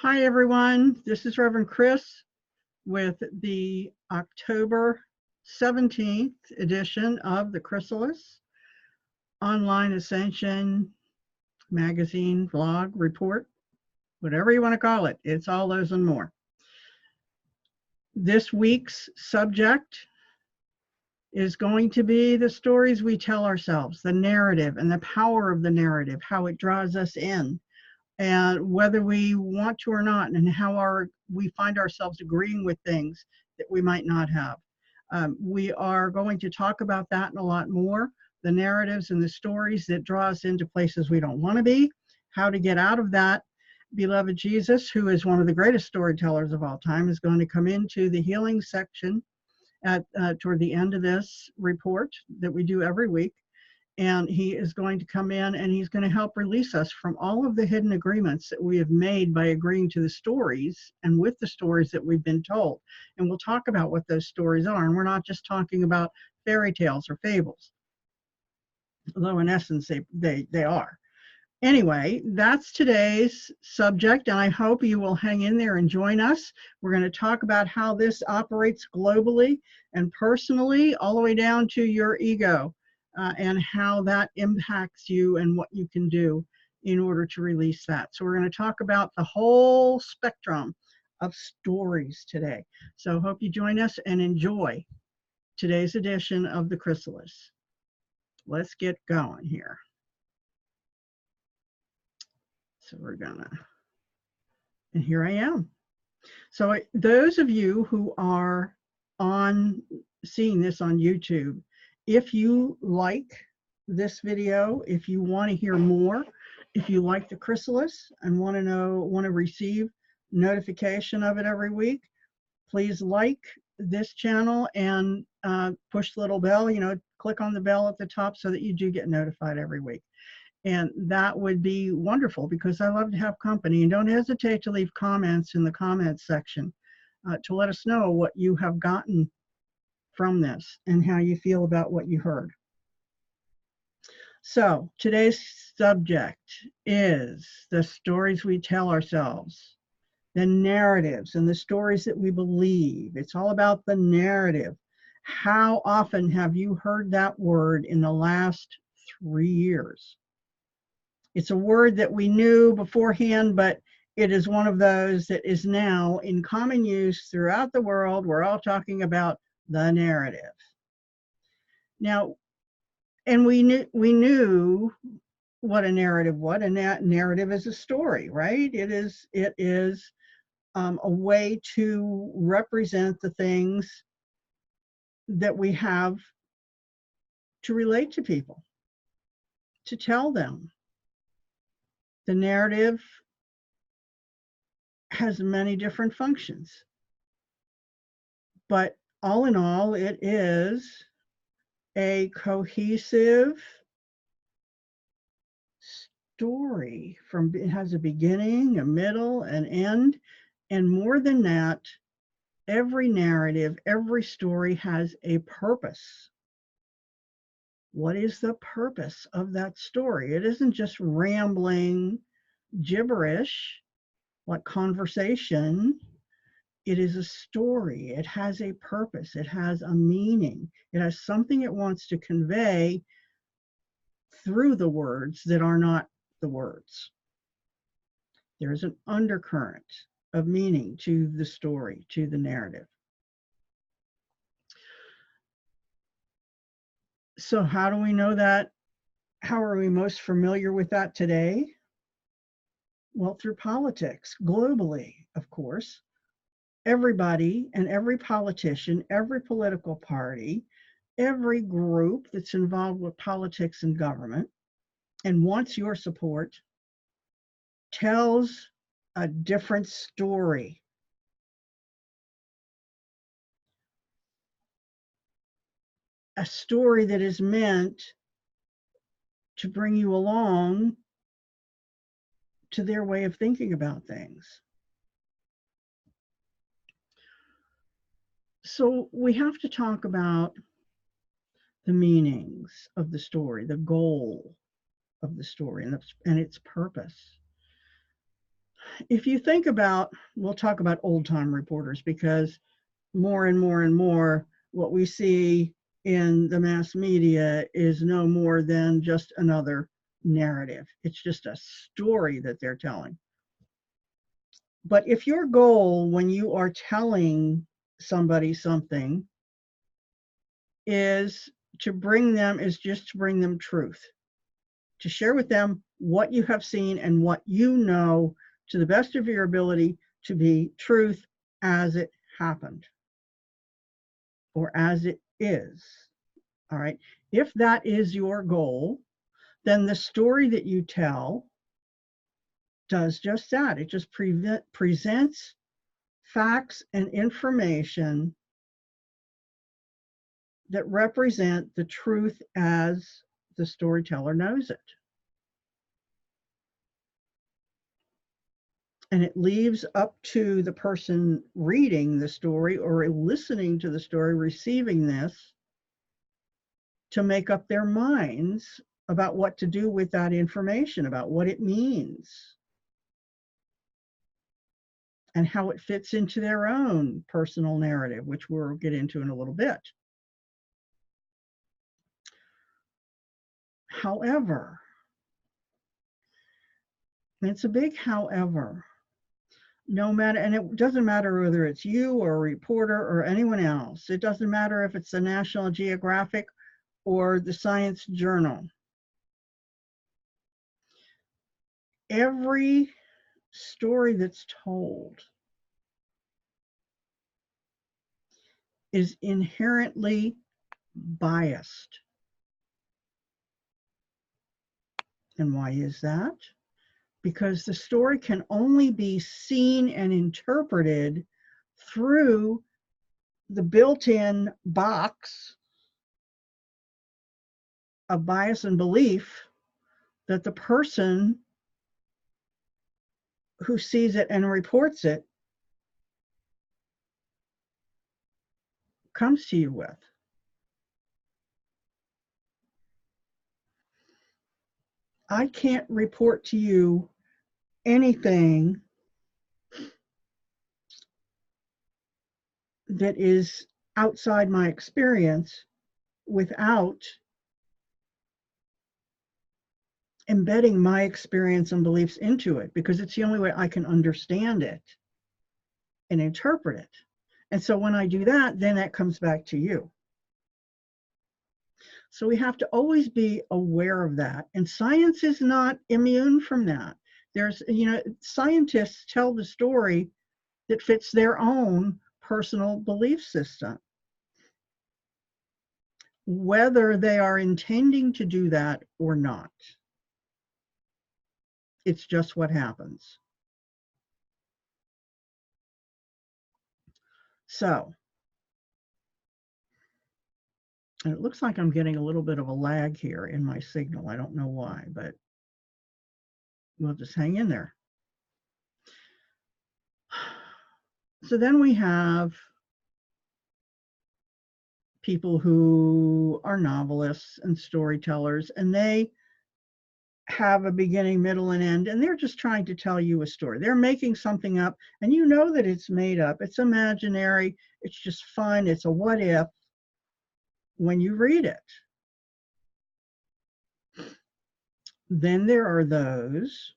Hi, everyone. This is Reverend Chris with the October 17th edition of the Chrysalis Online Ascension Magazine Vlog Report, whatever you want to call it. It's all those and more. This week's subject is going to be the stories we tell ourselves, the narrative and the power of the narrative, how it draws us in. And whether we want to or not, and how we find ourselves agreeing with things that we might not have. We are going to talk about that and a lot more, the narratives and the stories that draw us into places we don't want to be, how to get out of that. Beloved Jesus, who is one of the greatest storytellers of all time, is going to come into the healing section toward the end of this report that we do every week. And he is going to come in and he's going to help release us from all of the hidden agreements that we have made by agreeing to the stories and with the stories that we've been told. And we'll talk about what those stories are. And we're not just talking about fairy tales or fables, although in essence they are. Anyway, that's today's subject, and I hope you will hang in there and join us. We're going to talk about how this operates globally and personally, all the way down to your ego. And how that impacts you and what you can do in order to release that. So we're going to talk about the whole spectrum of stories today. So hope you join us and enjoy today's edition of the Chrysalis. Let's get going here. So we're gonna, and here I am. So those of you who are seeing this on YouTube, if you like this video, if you want to hear more, if you like the Chrysalis and want to receive notification of it every week, please like this channel and push the little bell, click on the bell at the top so that you do get notified every week. And that would be wonderful because I love to have company. And don't hesitate to leave comments in the comments section to let us know what you have gotten from this and how you feel about what you heard. So today's subject is the stories we tell ourselves, the narratives and the stories that we believe. It's all about the narrative. How often have you heard that word in the last 3 years? It's a word that we knew beforehand, but it is one of those that is now in common use throughout the world. We're all talking about the narrative. Now, and we knew what a narrative was, and that narrative is a story, right? It is a way to represent the things that we have to relate to people, to tell them. The narrative has many different functions, but all in all, it is a cohesive story. It has a beginning, a middle, an end, and more than that, every narrative, every story has a purpose. What is the purpose of that story? It isn't just rambling gibberish like conversation. It is a story. It has a purpose. It has a meaning. It has something it wants to convey through the words that are not the words. There is an undercurrent of meaning to the story, to the narrative. So how do we know that? How are we most familiar with that today? Well, through politics, globally, of course. Everybody and every politician, every political party, every group that's involved with politics and government and wants your support tells a different story. A story that is meant to bring you along to their way of thinking about things. So we have to talk about the meanings of the story, the goal of the story, and its purpose. if you think about, we'll talk about old time reporters, because more and more and more what we see in the mass media is no more than just another narrative. It's just a story that they're telling. But if your goal when you are telling somebody something is just to bring them truth, to share with them what you have seen and what you know to the best of your ability to be truth as it happened or as it is. All right. If that is your goal, then the story that you tell does just that. It just presents facts and information that represent the truth as the storyteller knows it. And it leaves up to the person reading the story or listening to the story, receiving this, to make up their minds about what to do with that information, about what it means, and how it fits into their own personal narrative, which we'll get into in a little bit. However, it's a big however, no matter, and it doesn't matter whether it's you or a reporter or anyone else. It doesn't matter if it's the National Geographic or the Science Journal. Every story that's told is inherently biased. And why is that? Because the story can only be seen and interpreted through the built-in box of bias and belief that the person who sees it and reports it comes to you with. I can't report to you anything that is outside my experience without embedding my experience and beliefs into it, because it's the only way I can understand it and interpret it. And so when I do that, then that comes back to you. So we have to always be aware of that. And science is not immune from that. There's, scientists tell the story that fits their own personal belief system. Whether they are intending to do that or not. It's just what happens. So, and it looks like I'm getting a little bit of a lag here in my signal. I don't know why, but we'll just hang in there. So then we have people who are novelists and storytellers, and they have a beginning, middle, and end, and they're just trying to tell you a story. They're making something up, and you know that it's made up. It's imaginary. It's just fun. It's a what if when you read it. Then there are those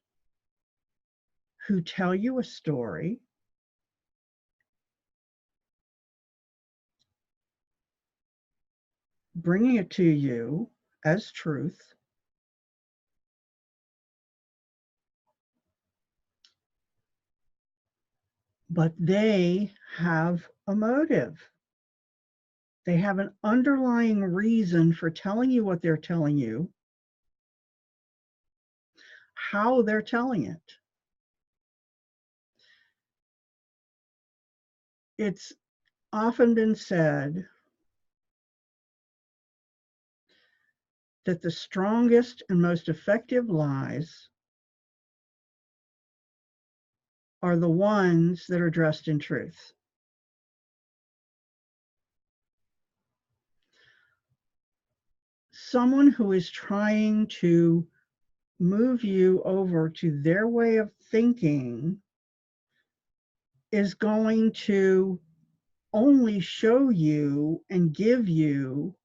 who tell you a story bringing it to you as truth, but they have a motive. They have an underlying reason for telling you what they're telling you, how they're telling it. It's often been said that the strongest and most effective lies are the ones that are dressed in truth. Someone who is trying to move you over to their way of thinking is going to only show you and give you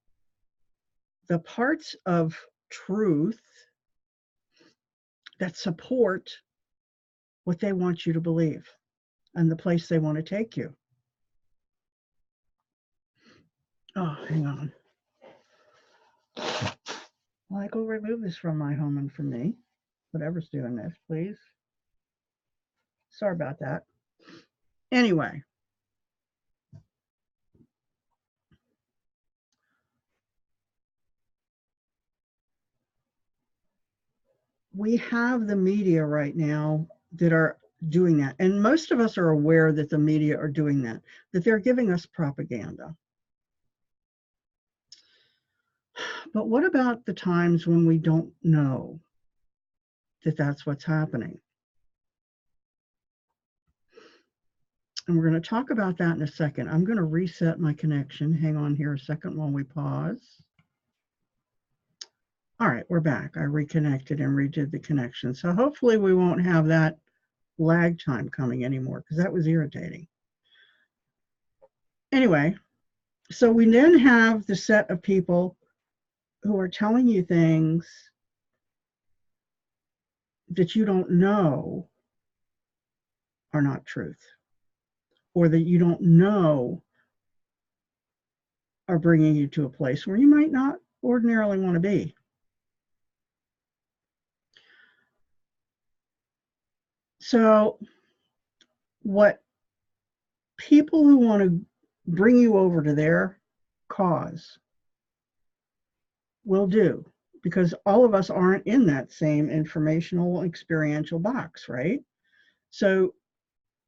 the parts of truth that support what they want you to believe and the place they want to take you. Oh, hang on. Michael, remove this from my home and from me. Whatever's doing this, please. Sorry about that. Anyway. We have the media right now that are doing that. And most of us are aware that the media are doing that they're giving us propaganda. But what about the times when we don't know that that's what's happening? And we're going to talk about that in a second. I'm going to reset my connection. Hang on here a second while we pause. All right, we're back. I reconnected and redid the connection. So hopefully we won't have that lag time coming anymore, because that was irritating. Anyway, so we then have the set of people who are telling you things that you don't know are not truth, or that you don't know are bringing you to a place where you might not ordinarily want to be. So what people who want to bring you over to their cause will do, because all of us aren't in that same informational experiential box, right? So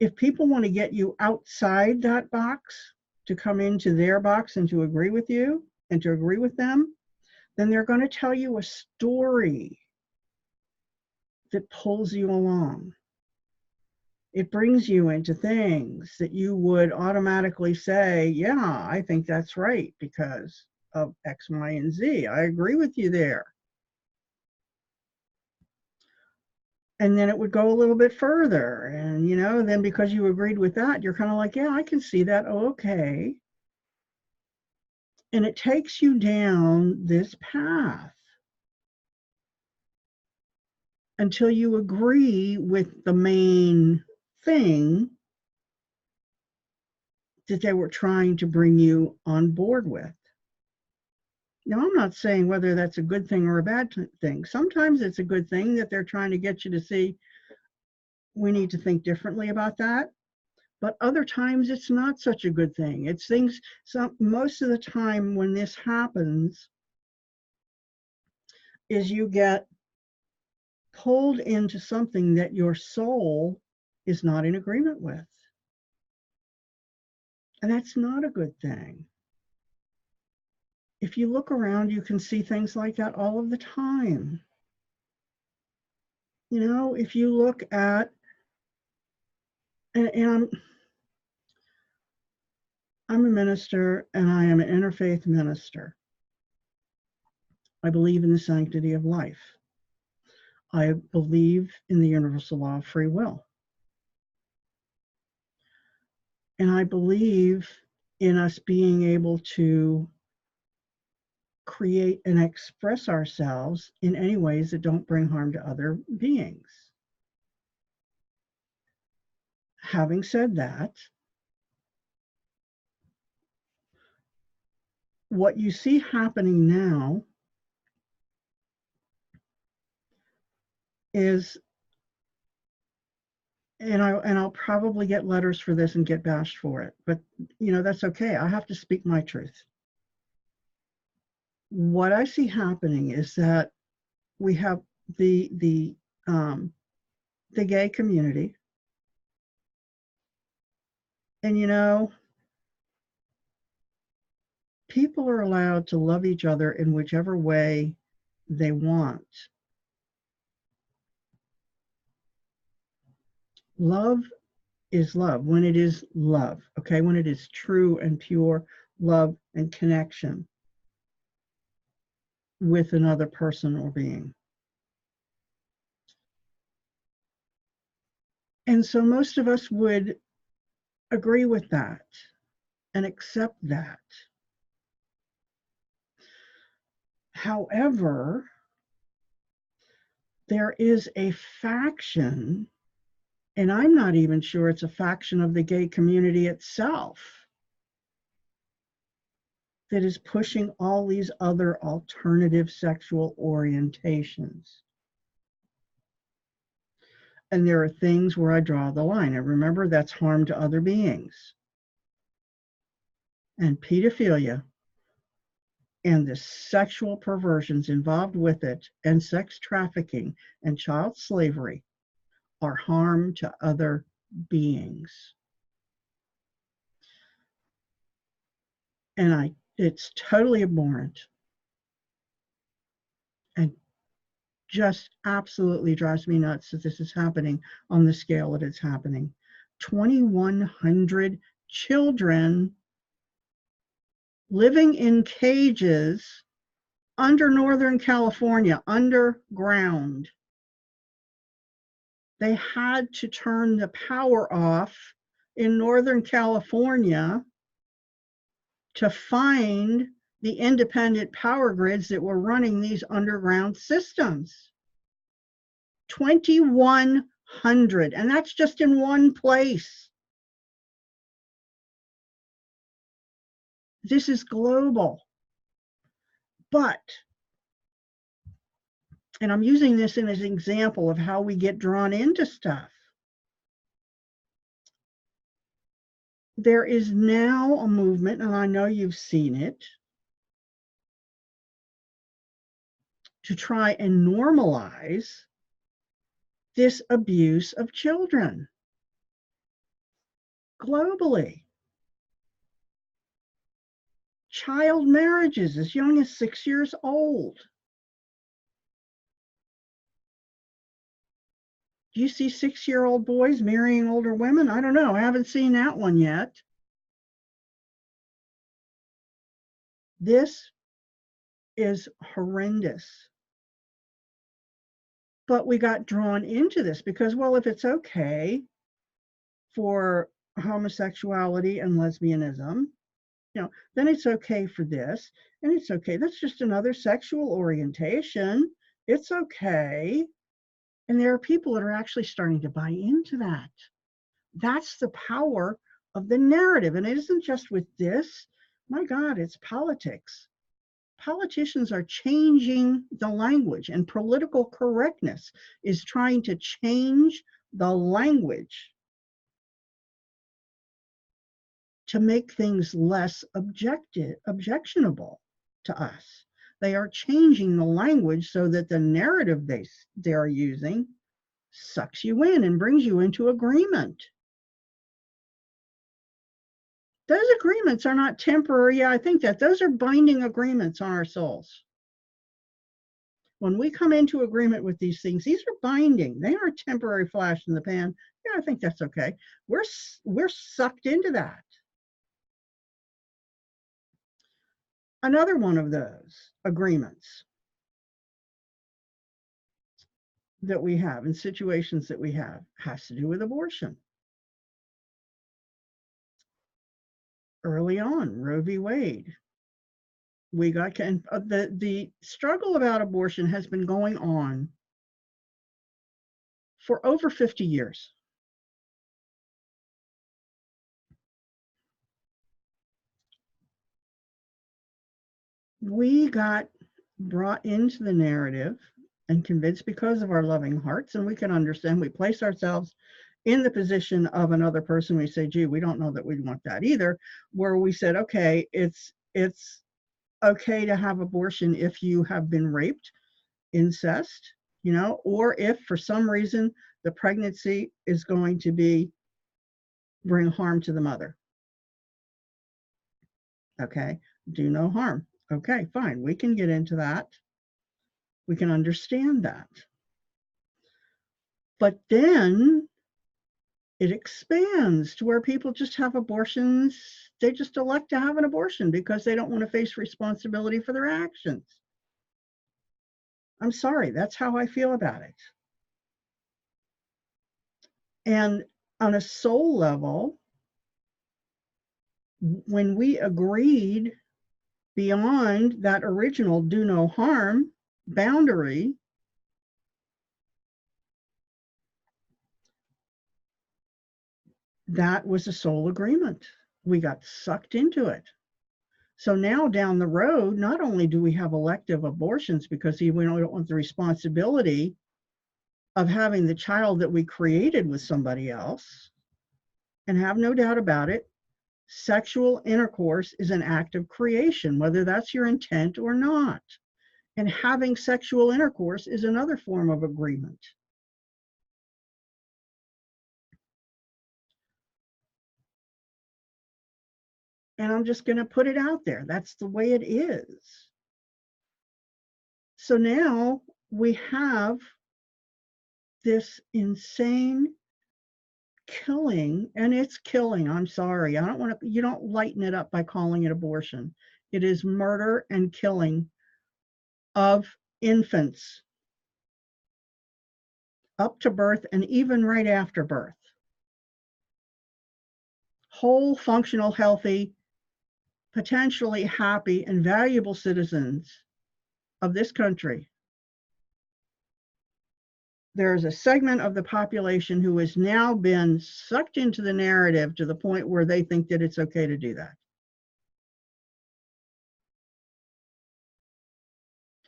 if people want to get you outside that box to come into their box and to agree with you and to agree with them, then they're going to tell you a story that pulls you along. It brings you into things that you would automatically say, yeah, I think that's right because of X, Y, and Z. I agree with you there. And then it would go a little bit further. And, you know, then because you agreed with that, you're kind of like, yeah, I can see that. Oh, okay. And it takes you down this path until you agree with the main thing that they were trying to bring you on board with. Now, I'm not saying whether that's a good thing or a bad thing. Sometimes it's a good thing that they're trying to get you to see we need to think differently about that. But other times it's not such a good thing. It's things, most of the time when this happens is you get pulled into something that your soul is not in agreement with. And that's not a good thing. If you look around, you can see things like that all of the time. You know, if you look at, and I'm a minister and I am an interfaith minister. I believe in the sanctity of life. I believe in the universal law of free will. And I believe in us being able to create and express ourselves in any ways that don't bring harm to other beings. Having said that, what you see happening now is, and I'll probably get letters for this and get bashed for it, but you know, that's okay. I have to speak my truth. What I see happening is that we have the gay community, and you know, people are allowed to love each other in whichever way they want. Love is love when it is love, okay? When it is true and pure love and connection with another person or being. And so most of us would agree with that and accept that. However, there is a faction, and I'm not even sure it's a faction of the gay community itself, that is pushing all these other alternative sexual orientations. And there are things where I draw the line. And remember, that's harm to other beings. And pedophilia and the sexual perversions involved with it, and sex trafficking and child slavery, are harm to other beings. And it's totally abhorrent and just absolutely drives me nuts that this is happening on the scale that it's happening. 2,100 children living in cages under Northern California, underground. They had to turn the power off in Northern California to find the independent power grids that were running these underground systems. 2,100, and that's just in one place. This is global. But, and I'm using this as an example of how we get drawn into stuff. There is now a movement, and I know you've seen it, to try and normalize this abuse of children globally. Child marriages as young as 6 years old. Do you see 6-year-old boys marrying older women? I don't know. I haven't seen that one yet. This is horrendous. But we got drawn into this because, well, if it's okay for homosexuality and lesbianism, then it's okay for this, and it's okay. That's just another sexual orientation. It's okay. And there are people that are actually starting to buy into that. That's the power of the narrative. And it isn't just with this. My God, it's politics. Politicians are changing the language, and political correctness is trying to change the language to make things less objectionable to us. They are changing the language so that the narrative they're using sucks you in and brings you into agreement. Those agreements are not temporary. Yeah, I think that those are binding agreements on our souls. When we come into agreement with these things, these are binding. They aren't a temporary flash in the pan. Yeah, I think that's okay. We're sucked into that. Another one of those agreements that we have in situations that we have has to do with abortion. Early on, Roe v. Wade, we got the struggle about abortion has been going on for over 50 years. We got brought into the narrative and convinced because of our loving hearts, and we can understand, we place ourselves in the position of another person. We say, gee, we don't know that we want that either, where we said, okay, it's okay to have abortion if you have been raped, incest, or if for some reason the pregnancy is going to bring harm to the mother. Okay, do no harm. Okay, fine, we can get into that. We can understand that. But then it expands to where people just have abortions. They just elect to have an abortion because they don't want to face responsibility for their actions. I'm sorry, that's how I feel about it. And on a soul level, when we agreed beyond that original do no harm boundary, that was a soul agreement. We got sucked into it. So now down the road, not only do we have elective abortions because we don't want the responsibility of having the child that we created with somebody else, and have no doubt about it, sexual intercourse is an act of creation, whether that's your intent or not. And having sexual intercourse is another form of agreement. And I'm just going to put it out there. That's the way it is. So now we have this insane killing, and it's killing. I'm sorry. I don't want to, you don't lighten it up by calling it abortion. It is murder and killing of infants up to birth and even right after birth. Whole, functional, healthy, potentially happy and valuable citizens of this country. There's a segment of the population who has now been sucked into the narrative to the point where they think that it's okay to do that.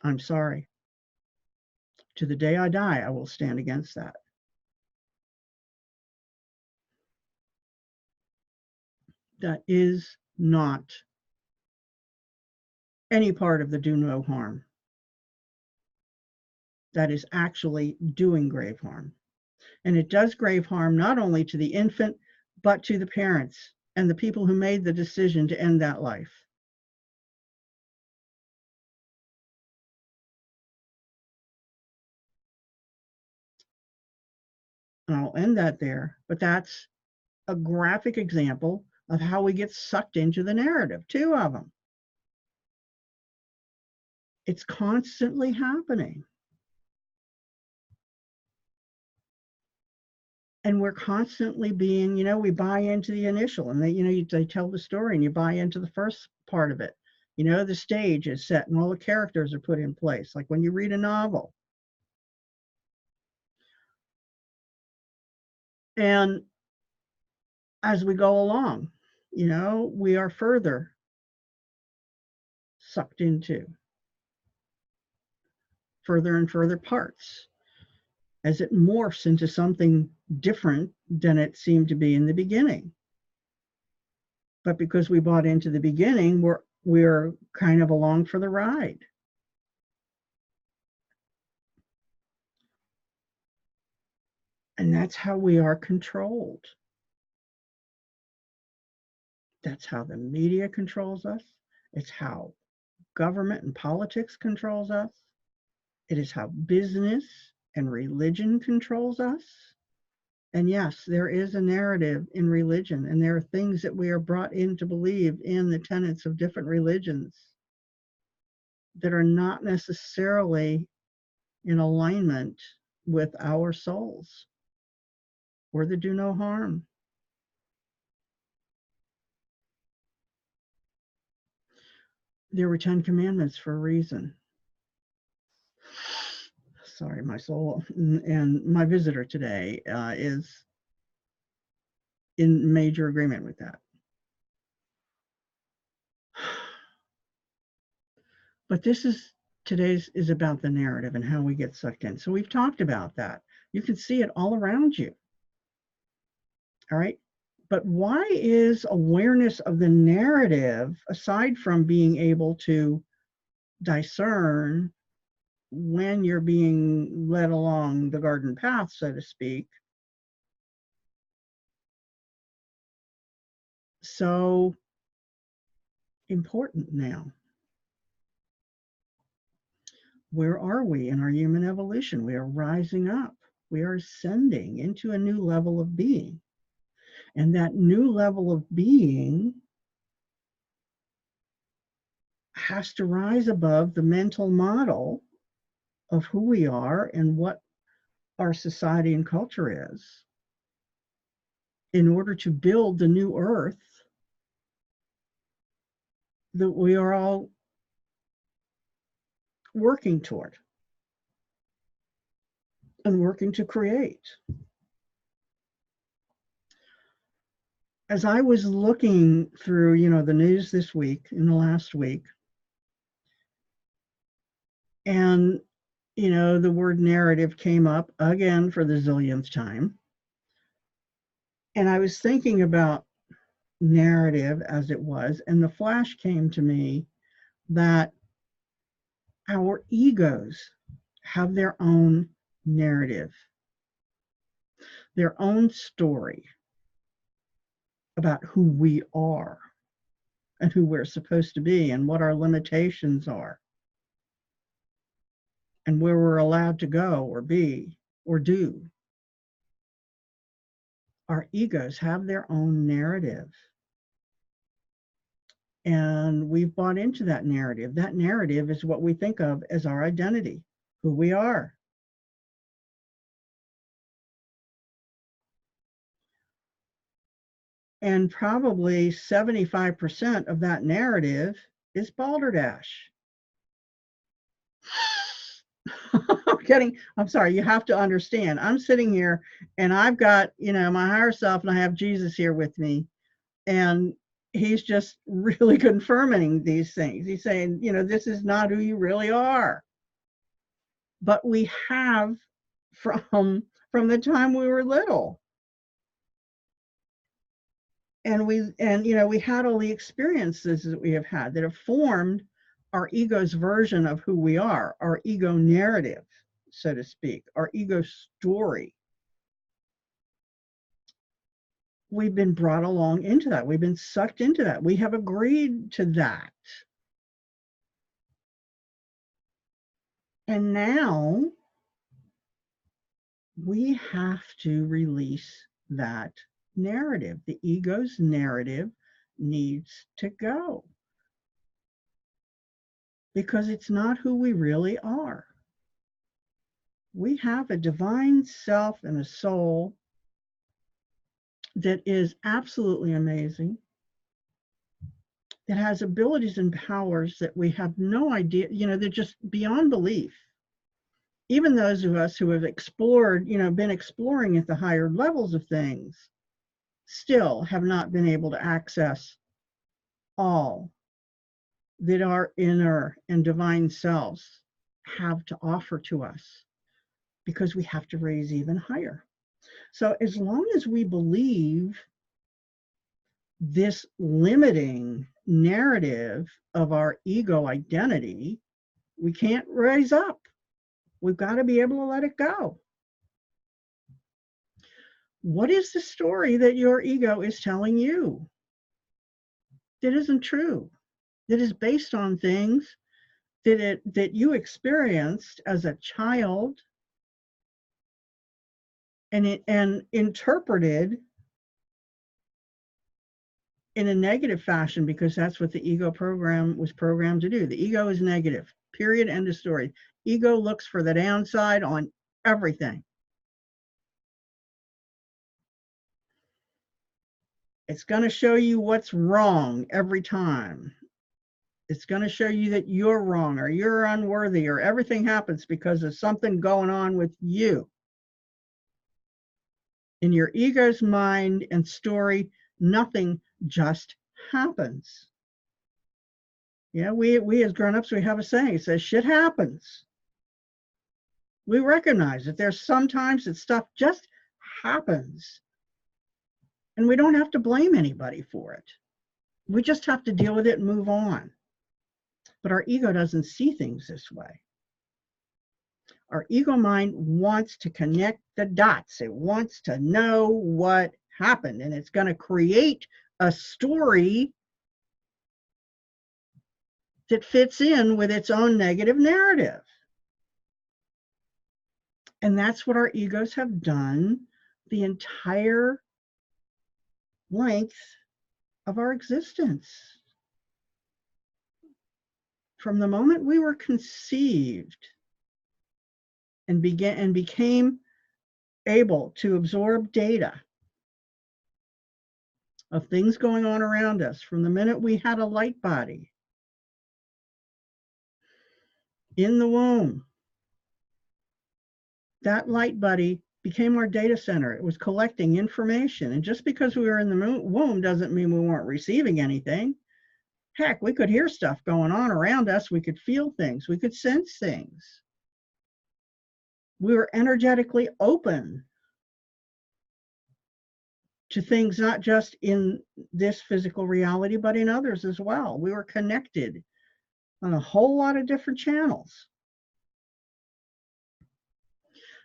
I'm sorry. To the day I die, I will stand against that. That is not any part of the do no harm. That is actually doing grave harm. And it does grave harm not only to the infant, but to the parents and the people who made the decision to end that life. And I'll end that there, but that's a graphic example of how we get sucked into the narrative, 2 of them. It's constantly happening. And we're constantly being, we buy into the initial, and they tell the story and you buy into the first part of it. The stage is set and all the characters are put in place, like when you read a novel. And as we go along, we are further sucked into further and further parts as it morphs into something different than it seemed to be in the beginning. But because we bought into the beginning, we're kind of along for the ride. And that's how we are controlled. That's how the media controls us. It's how government and politics controls us. It is how business and religion controls us. And yes, there is a narrative in religion, and there are things that we are brought in to believe in the tenets of different religions that are not necessarily in alignment with our souls or the do no harm. There were 10 commandments for a reason. Sorry, my soul. And my visitor today is in major agreement with that. But today's is about the narrative and how we get sucked in. So we've talked about that. You can see it all around you. All right. But why is awareness of the narrative, aside from being able to discern when you're being led along the garden path, so to speak, so important now? Where are we in our human evolution? We are rising up. We are ascending into a new level of being. And that new level of being has to rise above the mental model of who we are and what our society and culture is in order to build the new earth that we are all working toward and working to create. As I was looking through, the news this week, in the last week, and, the word narrative came up again for the zillionth time. And I was thinking about narrative as it was, and the flash came to me that our egos have their own narrative, their own story about who we are and who we're supposed to be and what our limitations are and where we're allowed to go or be or do. Our egos have their own narrative. And we've bought into that narrative. That narrative is what we think of as our identity, who we are. And probably 75% of that narrative is balderdash. I'm sorry, you have to understand. I'm sitting here and I've got, my higher self, and I have Jesus here with me. And he's just really confirming these things. He's saying, this is not who you really are. But we have from the time we were little. And we had all the experiences that we have had that have formed our ego's version of who we are, our ego narrative, so to speak, our ego story. We've been brought along into that. We've been sucked into that. We have agreed to that. And now we have to release that narrative. The ego's narrative needs to go because it's not who we really are. We have a divine self and a soul that is absolutely amazing, that has abilities and powers that we have no idea, they're just beyond belief. Even those of us who have explored, been exploring at the higher levels of things, still have not been able to access all that our inner and divine selves have to offer to us, because we have to raise even higher. So as long as we believe this limiting narrative of our ego identity, we can't raise up. We've got to be able to let it go. What is the story that your ego is telling you that isn't true, that is based on things that you experienced as a child and interpreted in a negative fashion, because that's what the ego program was programmed to do. The ego is negative, period, end of story. Ego looks for the downside on everything. It's going to show you what's wrong every time. It's going to show you that you're wrong or you're unworthy, or everything happens because of something going on with you. In your ego's mind and story, nothing just happens. We as grown-ups, we have a saying, it says shit happens. We recognize that there's sometimes that stuff just happens. And we don't have to blame anybody for it. We just have to deal with it and move on. But our ego doesn't see things this way. Our ego mind wants to connect the dots. It wants to know what happened, and it's going to create a story that fits in with its own negative narrative. And that's what our egos have done the entire length of our existence. From the moment we were conceived and became able to absorb data of things going on around us, from the minute we had a light body in the womb. That light buddy became our data center. It was collecting information. And just because we were in the womb doesn't mean we weren't receiving anything. Heck, we could hear stuff going on around us. We could feel things. We could sense things. We were energetically open to things not just in this physical reality, but in others as well. We were connected on a whole lot of different channels.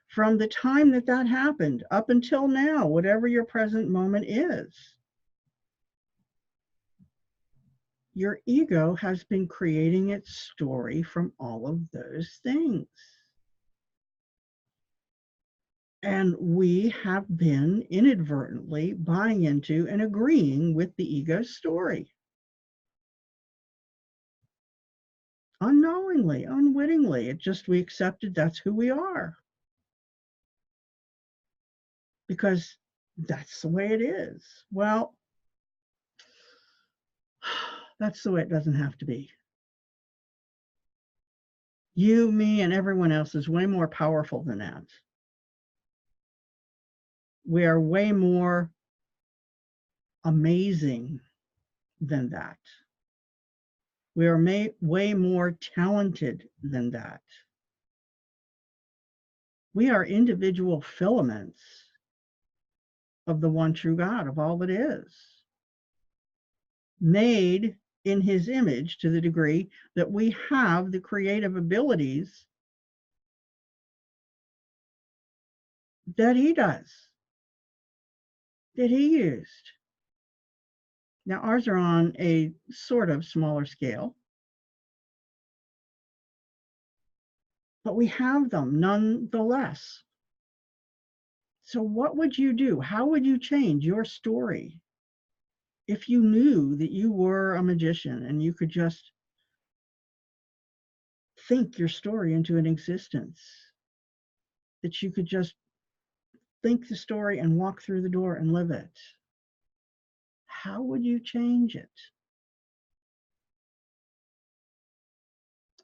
From the time that that happened up until now, whatever your present moment is, your ego has been creating its story from all of those things. And we have been inadvertently buying into and agreeing with the ego's story. Unknowingly, unwittingly, we accepted that's who we are. Because that's the way it is. Well, that's the way it doesn't have to be. You, me, and everyone else is way more powerful than that. We are way more amazing than that. We are way more talented than that. We are individual filaments of the one true God, of all that is, made in his image to the degree that we have the creative abilities that he does, that he used. Now, ours are on a sort of smaller scale, but we have them nonetheless. So what would you do? How would you change your story if you knew that you were a magician and you could just think your story into an existence, that you could just think the story and walk through the door and live it? How would you change it?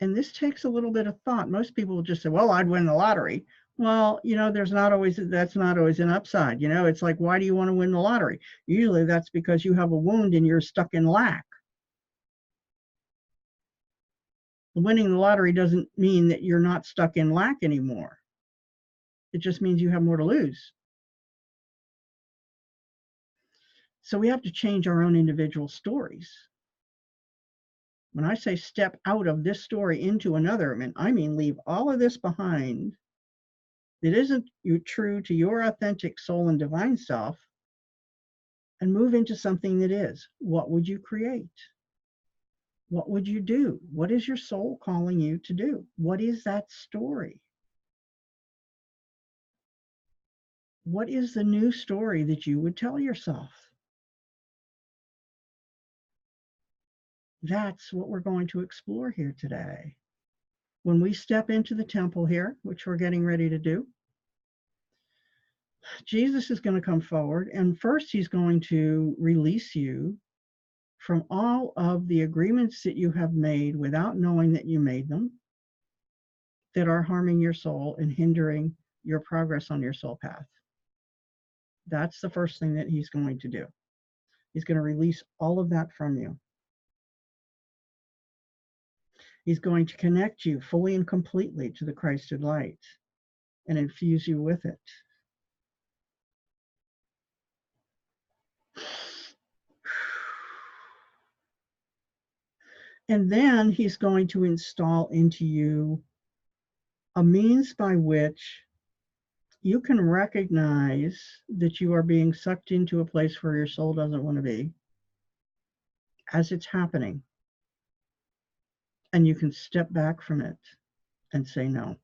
And this takes a little bit of thought. Most people will just say, well, I'd win the lottery. Well, that's not always an upside. It's like, why do you want to win the lottery? Usually that's because you have a wound and you're stuck in lack. Winning the lottery doesn't mean that you're not stuck in lack anymore. It just means you have more to lose. So we have to change our own individual stories. When I say step out of this story into another, I mean leave all of this behind that isn't true to your authentic soul and divine self, and move into something that is. What would you create? What would you do? What is your soul calling you to do? What is that story? What is the new story that you would tell yourself? That's what we're going to explore here today. When we step into the temple here, which we're getting ready to do, Jesus is going to come forward, and first he's going to release you from all of the agreements that you have made without knowing that you made them, that are harming your soul and hindering your progress on your soul path. That's the first thing that he's going to do. He's going to release all of that from you. He's going to connect you fully and completely to the Christed light and infuse you with it. And then he's going to install into you a means by which you can recognize that you are being sucked into a place where your soul doesn't want to be as it's happening. And you can step back from it and say no.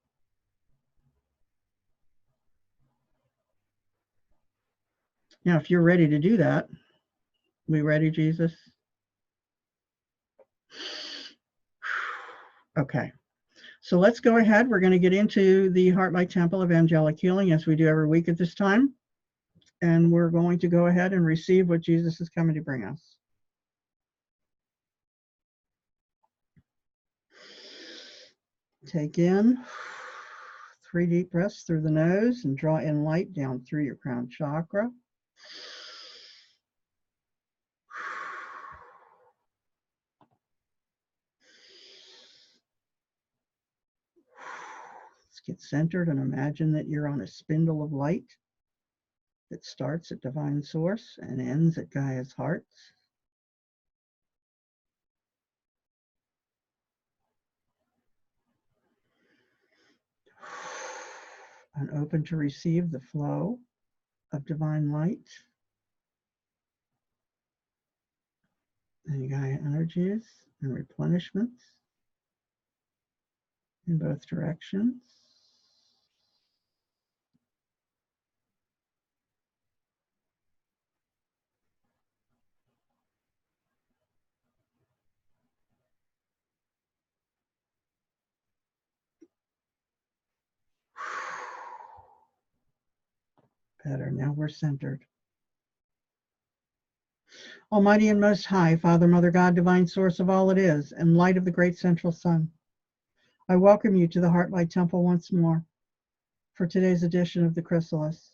Now, if you're ready to do that, we ready, Jesus? Okay. So let's go ahead. We're going to get into the Heart Light Temple of Angelic Healing, as we do every week at this time. And we're going to go ahead and receive what Jesus is coming to bring us. Take in 3 deep breaths through the nose and draw in light down through your crown chakra. Let's get centered and imagine that you're on a spindle of light that starts at Divine Source and ends at Gaia's heart. And open to receive the flow of divine light and Gaia energies and replenishments in both directions. Better. Now we're centered. Almighty and Most High, Father, Mother, God, Divine Source of all it is, and light of the great central sun, I welcome you to the Heartlight Temple once more for today's edition of the Chrysalis.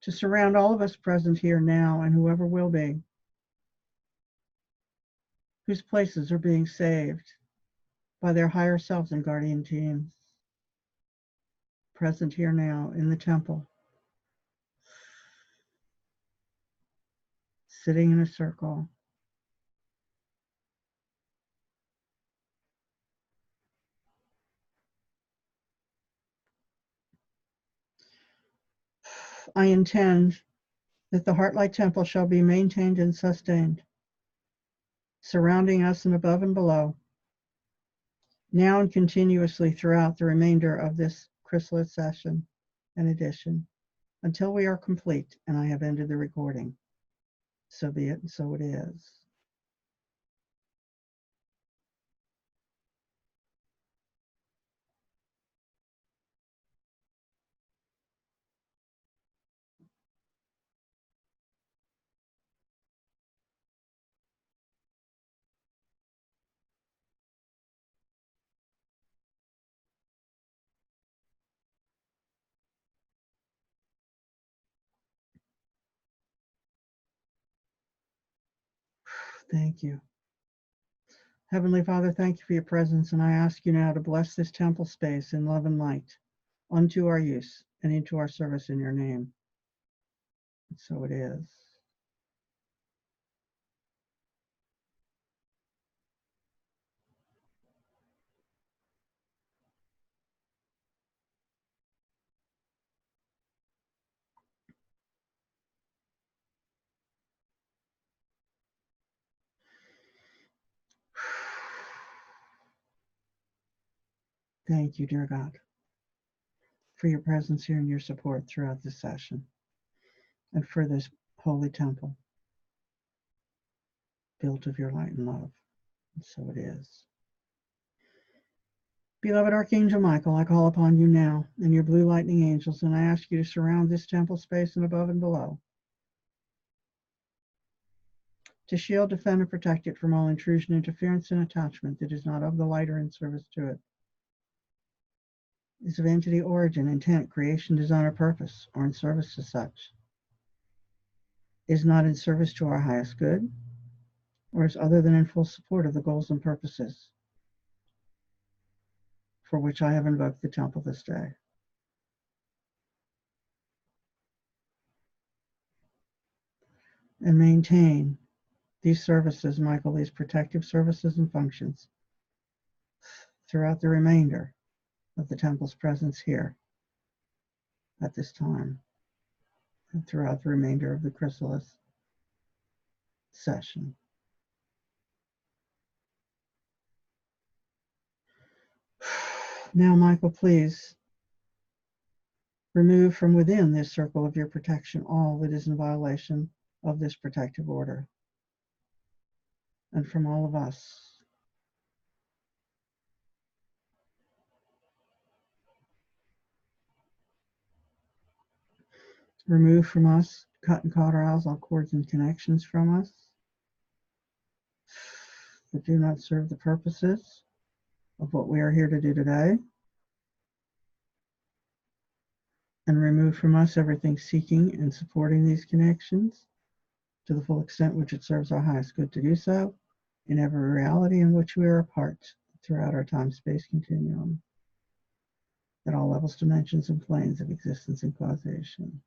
To surround all of us present here now and whoever will be, whose places are being saved by their higher selves and guardian teams, present here now in the temple, sitting in a circle. I intend that the Heartlight Temple shall be maintained and sustained, surrounding us and above and below, now and continuously throughout the remainder of this Chrysalis session and edition, until we are complete and I have ended the recording. So be it, and so it is. Thank you. Heavenly Father, thank you for your presence, and I ask you now to bless this temple space in love and light unto our use and into our service in your name. And so it is. Thank you, dear God, for your presence here and your support throughout this session and for this holy temple built of your light and love. And so it is. Beloved Archangel Michael, I call upon you now and your blue lightning angels, and I ask you to surround this temple space and above and below, to shield, defend, and protect it from all intrusion, interference, and attachment that is not of the light or in service to it, is of entity, origin, intent, creation, design, or purpose, or in service to such, is not in service to our highest good, or is other than in full support of the goals and purposes for which I have invoked the temple this day. And maintain these services, Michael, these protective services and functions throughout the remainder of the temple's presence here at this time and throughout the remainder of the Chrysalis session. Now, Michael, please remove from within this circle of your protection all that is in violation of this protective order, and from all of us. Remove from us, cut and cauterize all cords and connections from us that do not serve the purposes of what we are here to do today, and remove from us everything seeking and supporting these connections to the full extent which it serves our highest good to do so in every reality in which we are a part throughout our time-space continuum, at all levels, dimensions, and planes of existence and causation.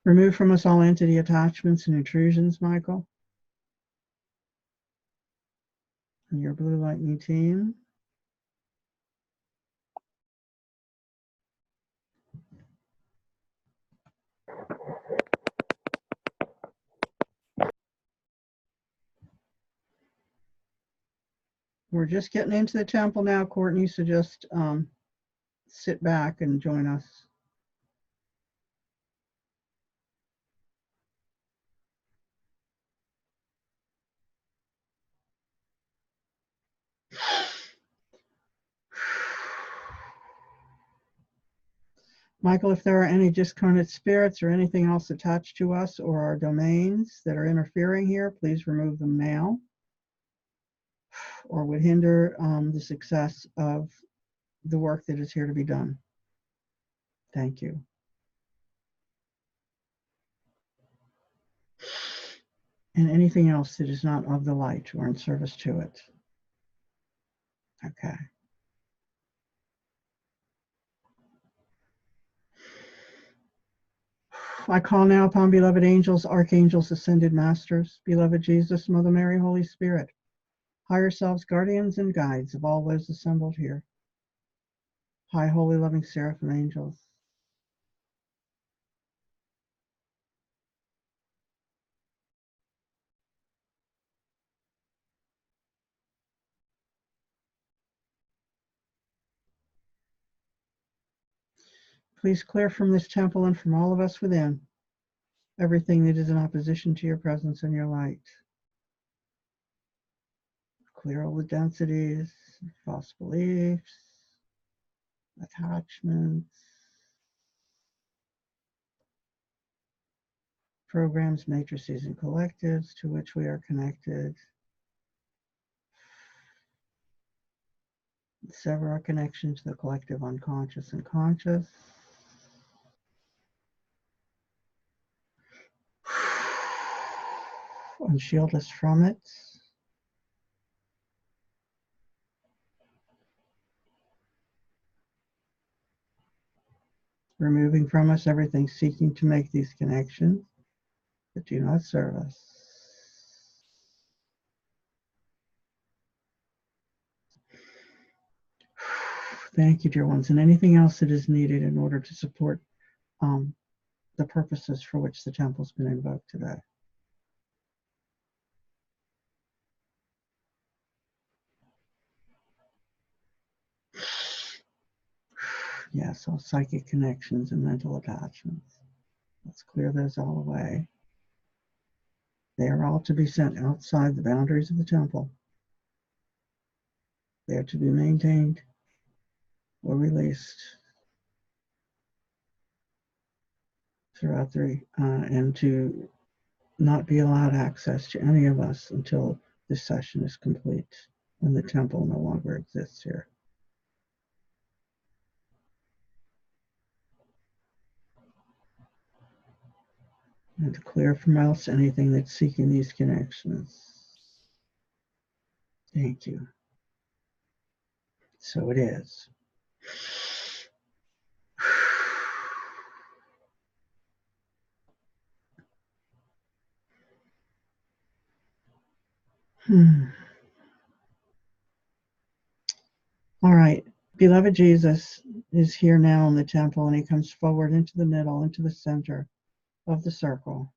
Remove from us all entity attachments and intrusions, Michael, and your blue lightning team. We're just getting into the temple now, Courtney, so just sit back and join us. Michael, if there are any discarnate spirits or anything else attached to us or our domains that are interfering here, please remove them now, or would hinder the success of the work that is here to be done. Thank you. And anything else that is not of the light or in service to it. Okay. I call now upon beloved angels, archangels, ascended masters, beloved Jesus, Mother Mary, Holy Spirit, higher selves, guardians, and guides of all those assembled here. High, holy, loving seraphim angels. Please clear from this temple and from all of us within everything that is in opposition to your presence and your light. Clear all the densities, false beliefs, attachments, programs, matrices, and collectives to which we are connected. Sever our connection to the collective unconscious and conscious. Unshield us from it. Removing from us everything seeking to make these connections that do not serve us. Thank you, dear ones, and anything else that is needed in order to support the purposes for which the temple's been invoked today. Yes, all psychic connections and mental attachments. Let's clear those all away. They are all to be sent outside the boundaries of the temple. They are to be maintained or released throughout the, and to not be allowed access to any of us until this session is complete and the temple no longer exists here. And to clear from us anything that's seeking these connections. Thank you. So it is. All right. Beloved Jesus is here now in the temple, and he comes forward into the middle, into the center of the circle.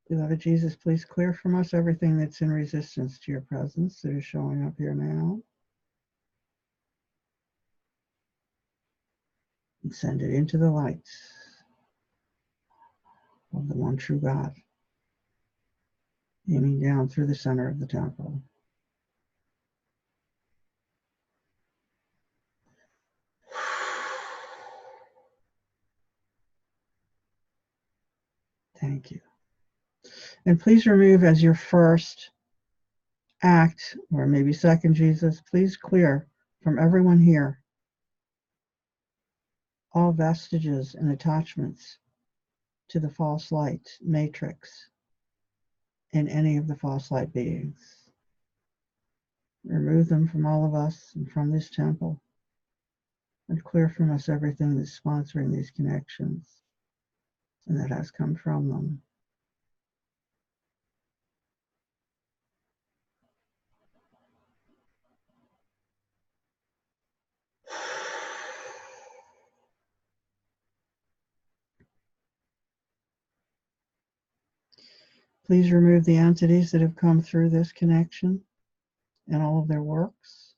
Beloved Jesus, please clear from us everything that's in resistance to your presence that is showing up here now. and send it into the light of the one true God, aiming down through the center of the temple. Thank you. And please remove as your first act, or maybe second, Jesus, please clear from everyone here all vestiges and attachments to the false light matrix in any of the false light beings. Remove them from all of us and from this temple, and clear from us everything that's sponsoring these connections and that has come from them. Please remove the entities that have come through this connection and all of their works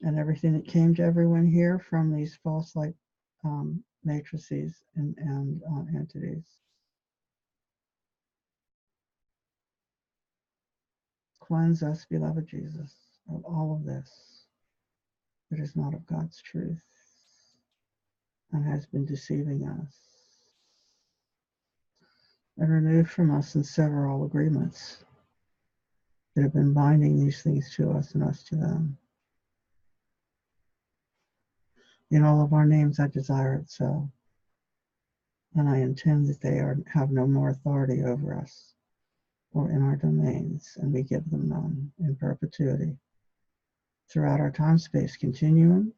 and everything that came to everyone here from these false light matrices and entities. Cleanse us, beloved Jesus, of all of this that is not of God's truth and has been deceiving us. And remove from us and sever all agreements that have been binding these things to us and us to them. In all of our names, I desire it so. And I intend that they have no more authority over us or in our domains, and we give them none in perpetuity. Throughout our time-space continuum,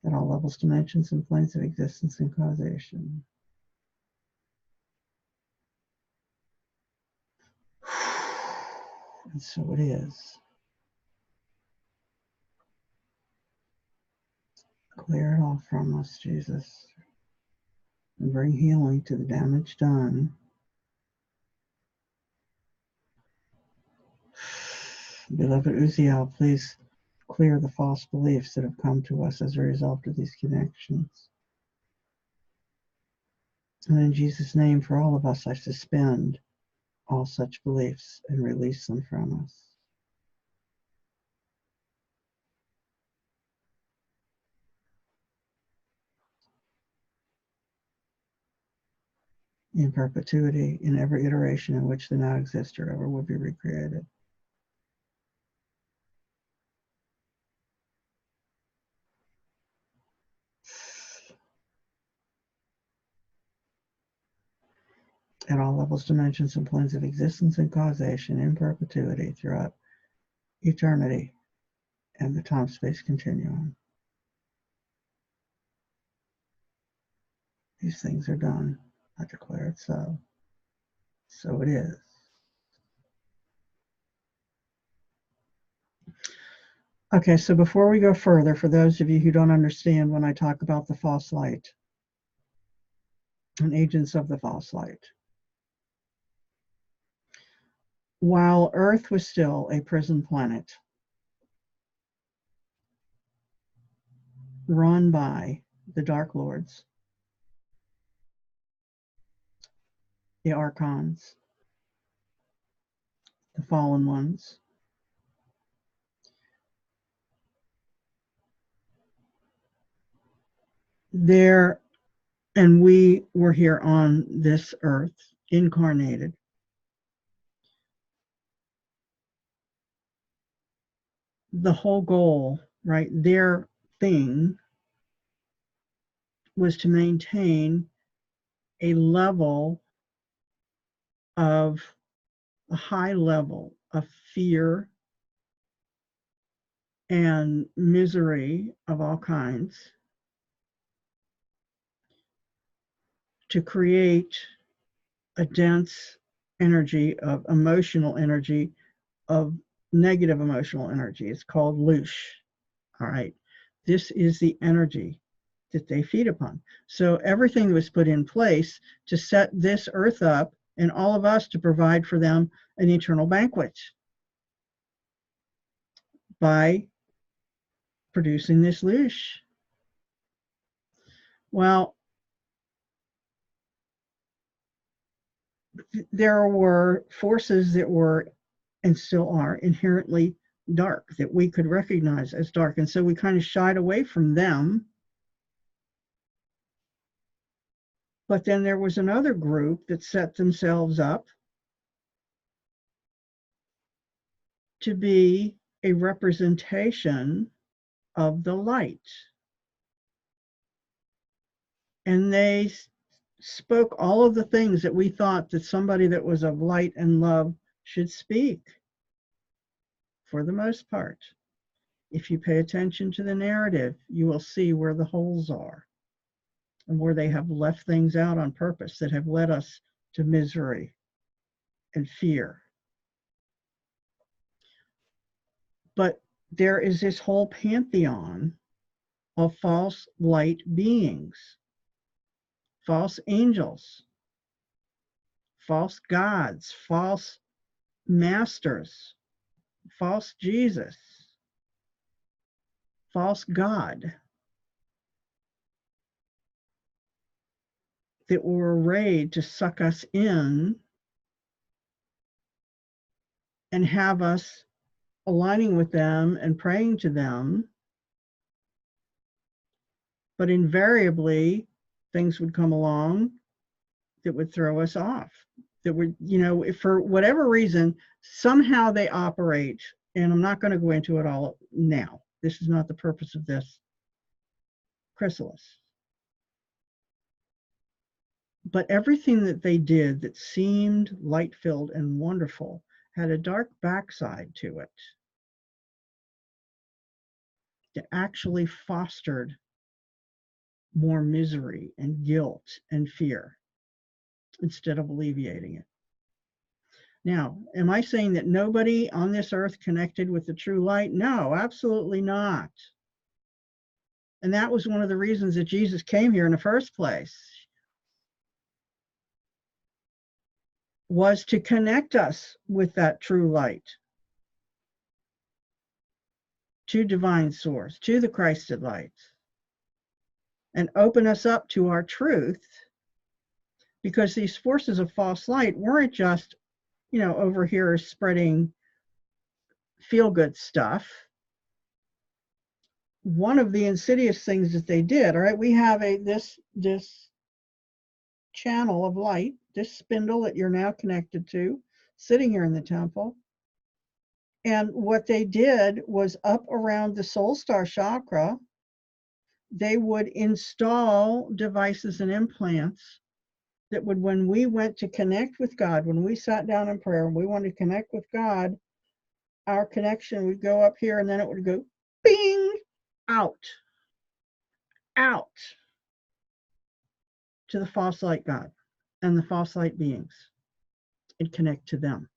at all levels, dimensions, and planes of existence and causation. And so it is. Clear it all from us, Jesus, and bring healing to the damage done. Beloved Uziel, please clear the false beliefs that have come to us as a result of these connections. And in Jesus' name, for all of us, I suspend all such beliefs and release them from us. In perpetuity, in every iteration in which they now exist or ever will be recreated. At all levels, dimensions, and planes of existence and causation, in perpetuity, throughout eternity and the time-space continuum. These things are done. I declare it so. So it is. Okay, so before we go further, for those of you who don't understand when I talk about the false light and agents of the false light, while Earth was still a prison planet run by the Dark Lords, the Archons, the fallen ones, there, and we were here on this earth, incarnated. The whole goal, right, their thing was to maintain a level of, a high level of fear and misery of all kinds, to create a dense energy of emotional energy, of negative emotional energy. It's called loosh. All right. This is the energy that they feed upon. So everything was put in place to set this earth up and all of us to provide for them an eternal banquet by producing this loosh. Well, there were forces that were, and still are, inherently dark that we could recognize as dark. And so we kind of shied away from them. But then there was another group that set themselves up to be a representation of the light. And they spoke all of the things that we thought that somebody that was of light and love should speak, for the most part. If you pay attention to the narrative, you will see where the holes are and where they have left things out on purpose that have led us to misery and fear. But there is this whole pantheon of false light beings, false angels, false gods, false masters, false Jesus, false God, that were arrayed to suck us in and have us aligning with them and praying to them. But invariably, things would come along that would throw us off, that would, if for whatever reason, somehow they operate. And I'm not going to go into it all now. This is not the purpose of this Chrysalis. But everything that they did that seemed light-filled and wonderful had a dark backside to it that actually fostered more misery and guilt and fear instead of alleviating it. Now, am I saying that nobody on this earth connected with the true light? No, absolutely not. And that was one of the reasons that Jesus came here in the first place, was to connect us with that true light, to divine source, to the Christed light, and open us up to our truth, because these forces of false light weren't just, over here spreading feel-good stuff. One of the insidious things that they did, all right, we have this channel of light, this spindle that you're now connected to, sitting here in the temple. And what they did was, up around the soul star chakra, they would install devices and implants that would, when we went to connect with God, when we sat down in prayer and we wanted to connect with God, our connection would go up here and then it would go bing, out to the false light God and the false light beings and connect to them.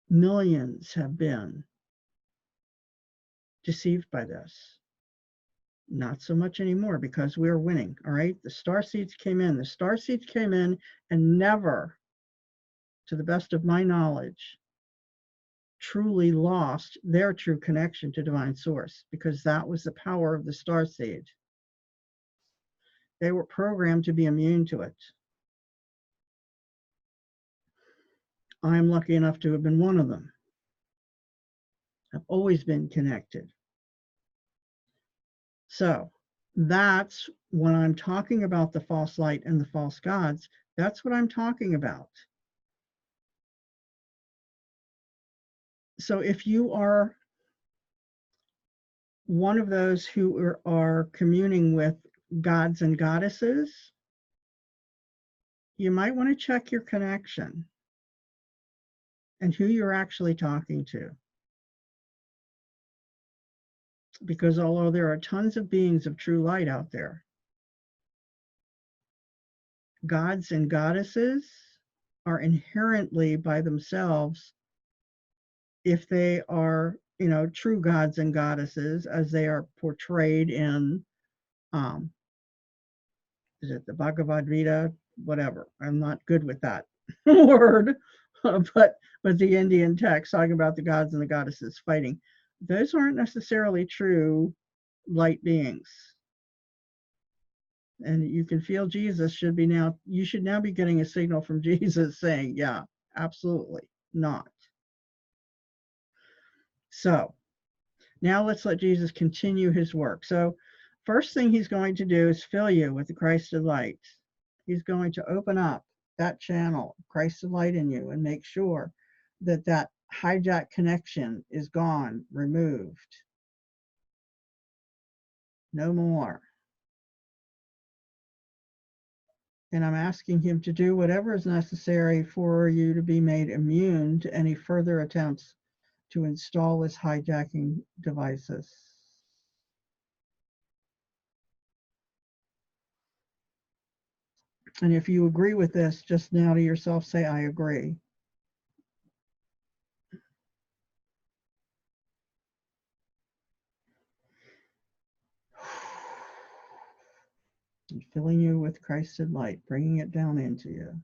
Millions have been deceived by this. Not so much anymore, because we're winning, all right? The star seeds came in. The star seeds came in and never, to the best of my knowledge, truly lost their true connection to divine source, because that was the power of the star seed. They were programmed to be immune to it. I'm lucky enough to have been one of them. I've always been connected. So that's when I'm talking about the false light and the false gods, that's what I'm talking about. So if you are one of those who are communing with gods and goddesses, you might want to check your connection and who you're actually talking to. Because although there are tons of beings of true light out there, gods and goddesses are inherently by themselves, if they are, true gods and goddesses as they are portrayed in, is it the Bhagavad Gita? Whatever. I'm not good with that word, but the Indian text talking about the gods and the goddesses fighting. Those aren't necessarily true light beings. And you can feel Jesus you should now be getting a signal from Jesus saying, yeah, absolutely not. So now let's let Jesus continue his work. So first thing he's going to do is fill you with the Christ of light. He's going to open up that channel, Christ of light in you, and make sure that that hijack connection is gone, removed. No more. And I'm asking him to do whatever is necessary for you to be made immune to any further attempts to install his hijacking devices. And if you agree with this, just now to yourself say, I agree. And filling you with Christed light, bringing it down into you.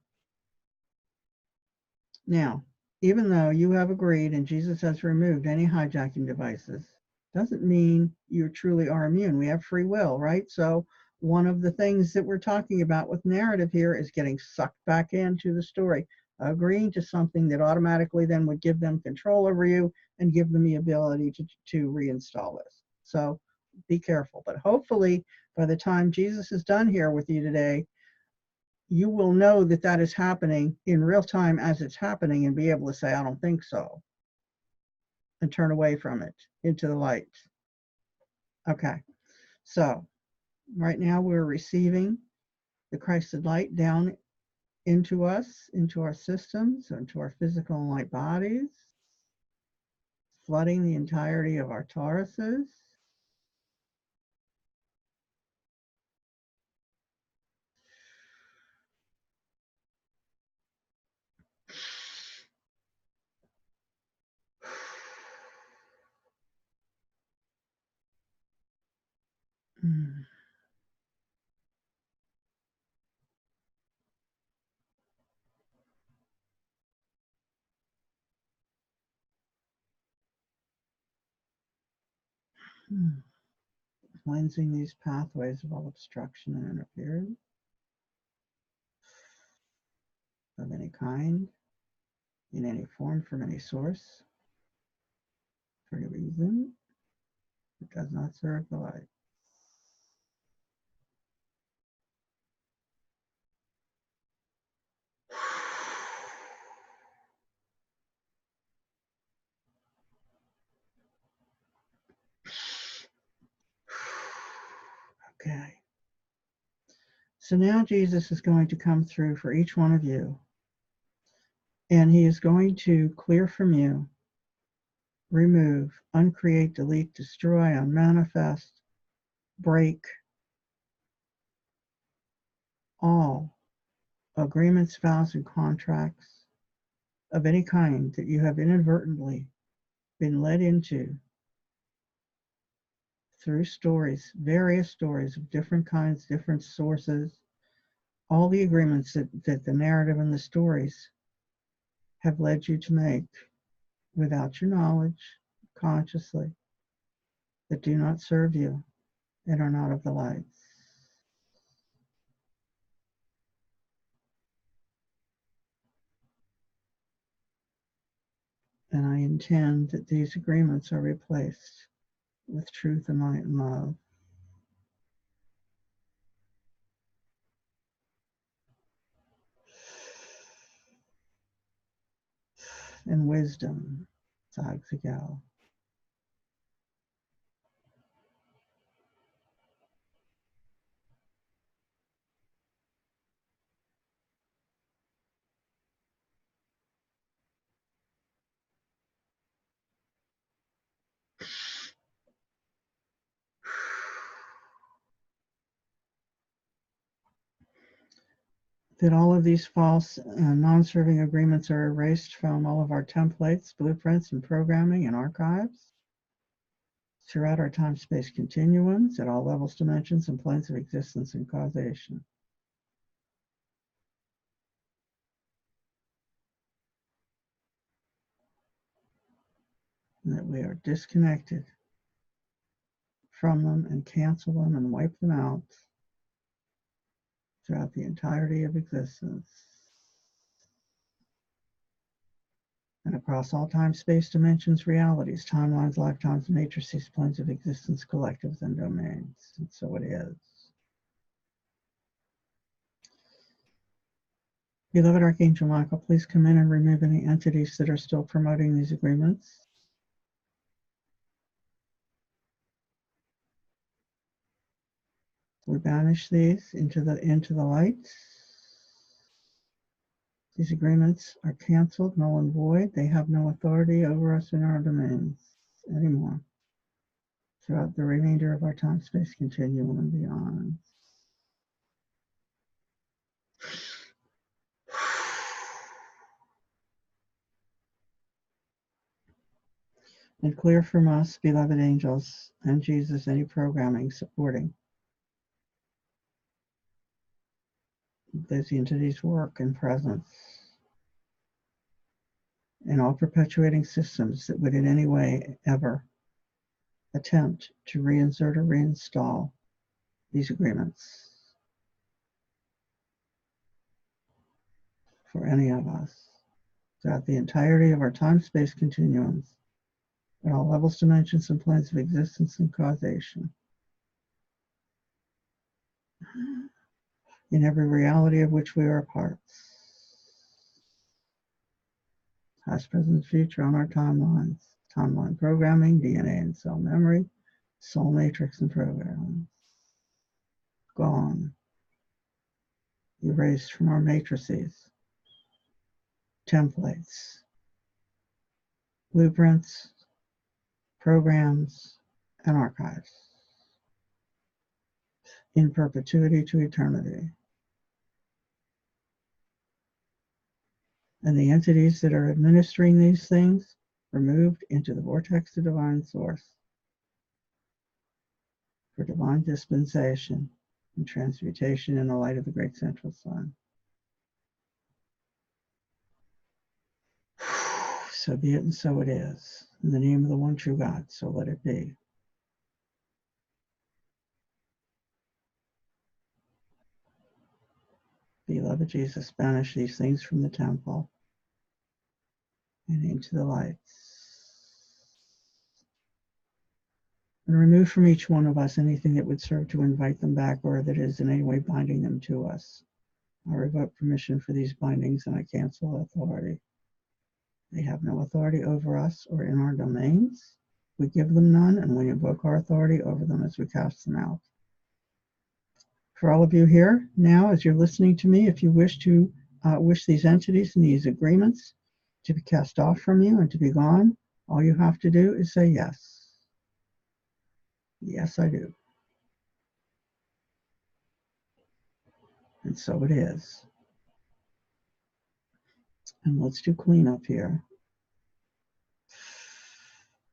Now, even though you have agreed and Jesus has removed any hijacking devices, doesn't mean you truly are immune. We have free will, right? So one of the things that we're talking about with narrative here is getting sucked back into the story, agreeing to something that automatically then would give them control over you and give them the ability to reinstall this. So be careful. But hopefully by the time Jesus is done here with you today, you will know that that is happening in real time as it's happening and be able to say, I don't think so, and turn away from it into the light. Okay, so right now we're receiving the Christed light down into us, into our systems, into our physical and light bodies, flooding the entirety of our toruses. Cleansing these pathways of all obstruction and interference of any kind, in any form, from any source, for any reason. It does not serve the light. Okay. So now Jesus is going to come through for each one of you, and he is going to clear from you, remove, uncreate, delete, destroy, unmanifest, break all agreements, vows, and contracts of any kind that you have inadvertently been led into through stories, various stories of different kinds, different sources, all the agreements that the narrative and the stories have led you to make without your knowledge, consciously, that do not serve you and are not of the light. And I intend that these agreements are replaced with truth and light and love. And wisdom, Zagzagal. That all of these false non-serving agreements are erased from all of our templates, blueprints, and programming and archives throughout our time-space continuums at all levels, dimensions, and planes of existence and causation. And that we are disconnected from them and cancel them and wipe them out throughout the entirety of existence, and across all time, space, dimensions, realities, timelines, lifetimes, matrices, planes of existence, collectives, and domains. And so it is. Beloved Archangel Michael, please come in and remove any entities that are still promoting these agreements. We banish these into the light. These agreements are canceled, null and void. They have no authority over us in our domains anymore throughout the remainder of our time-space continuum and beyond. And clear from us, beloved angels, and Jesus, any programming supporting those entities' work and presence, and all perpetuating systems that would in any way ever attempt to reinsert or reinstall these agreements for any of us throughout the entirety of our time-space continuums at all levels, dimensions, and planes of existence and causation, in every reality of which we are a part, past, present, future, on our timelines, timeline programming, DNA and cell memory, soul matrix and program, gone, erased from our matrices, templates, blueprints, programs, and archives, in perpetuity to eternity. And the entities that are administering these things removed into the vortex of divine source for divine dispensation and transmutation in the light of the great central sun. So be it and so it is. In the name of the one true God, so let it be. Beloved Jesus, banish these things from the temple and into the lights. And remove from each one of us anything that would serve to invite them back or that is in any way binding them to us. I revoke permission for these bindings and I cancel authority. They have no authority over us or in our domains. We give them none and we invoke our authority over them as we cast them out. For all of you here now, as you're listening to me, if you wish these entities and these agreements to be cast off from you and to be gone, all you have to do is say yes. Yes, I do. And so it is. And let's do cleanup here.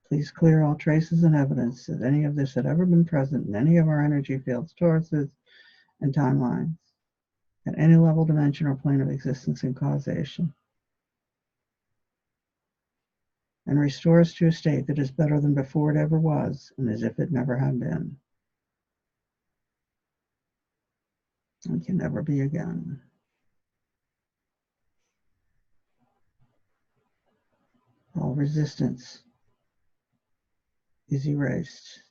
Please clear all traces and evidence that any of this had ever been present in any of our energy fields, Tauruses, and timelines, at any level, dimension, or plane of existence and causation. And restore us to a state that is better than before it ever was, and as if it never had been. And can never be again. All resistance is erased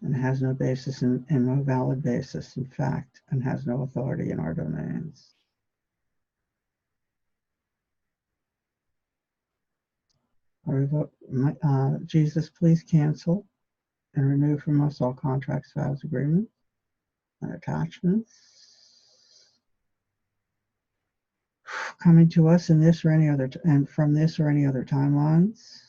and has no basis and no valid basis, in fact, and has no authority in our domains. Jesus, please cancel and remove from us all contracts, vows, agreements, and attachments coming to us in this or any other, and from this or any other timelines.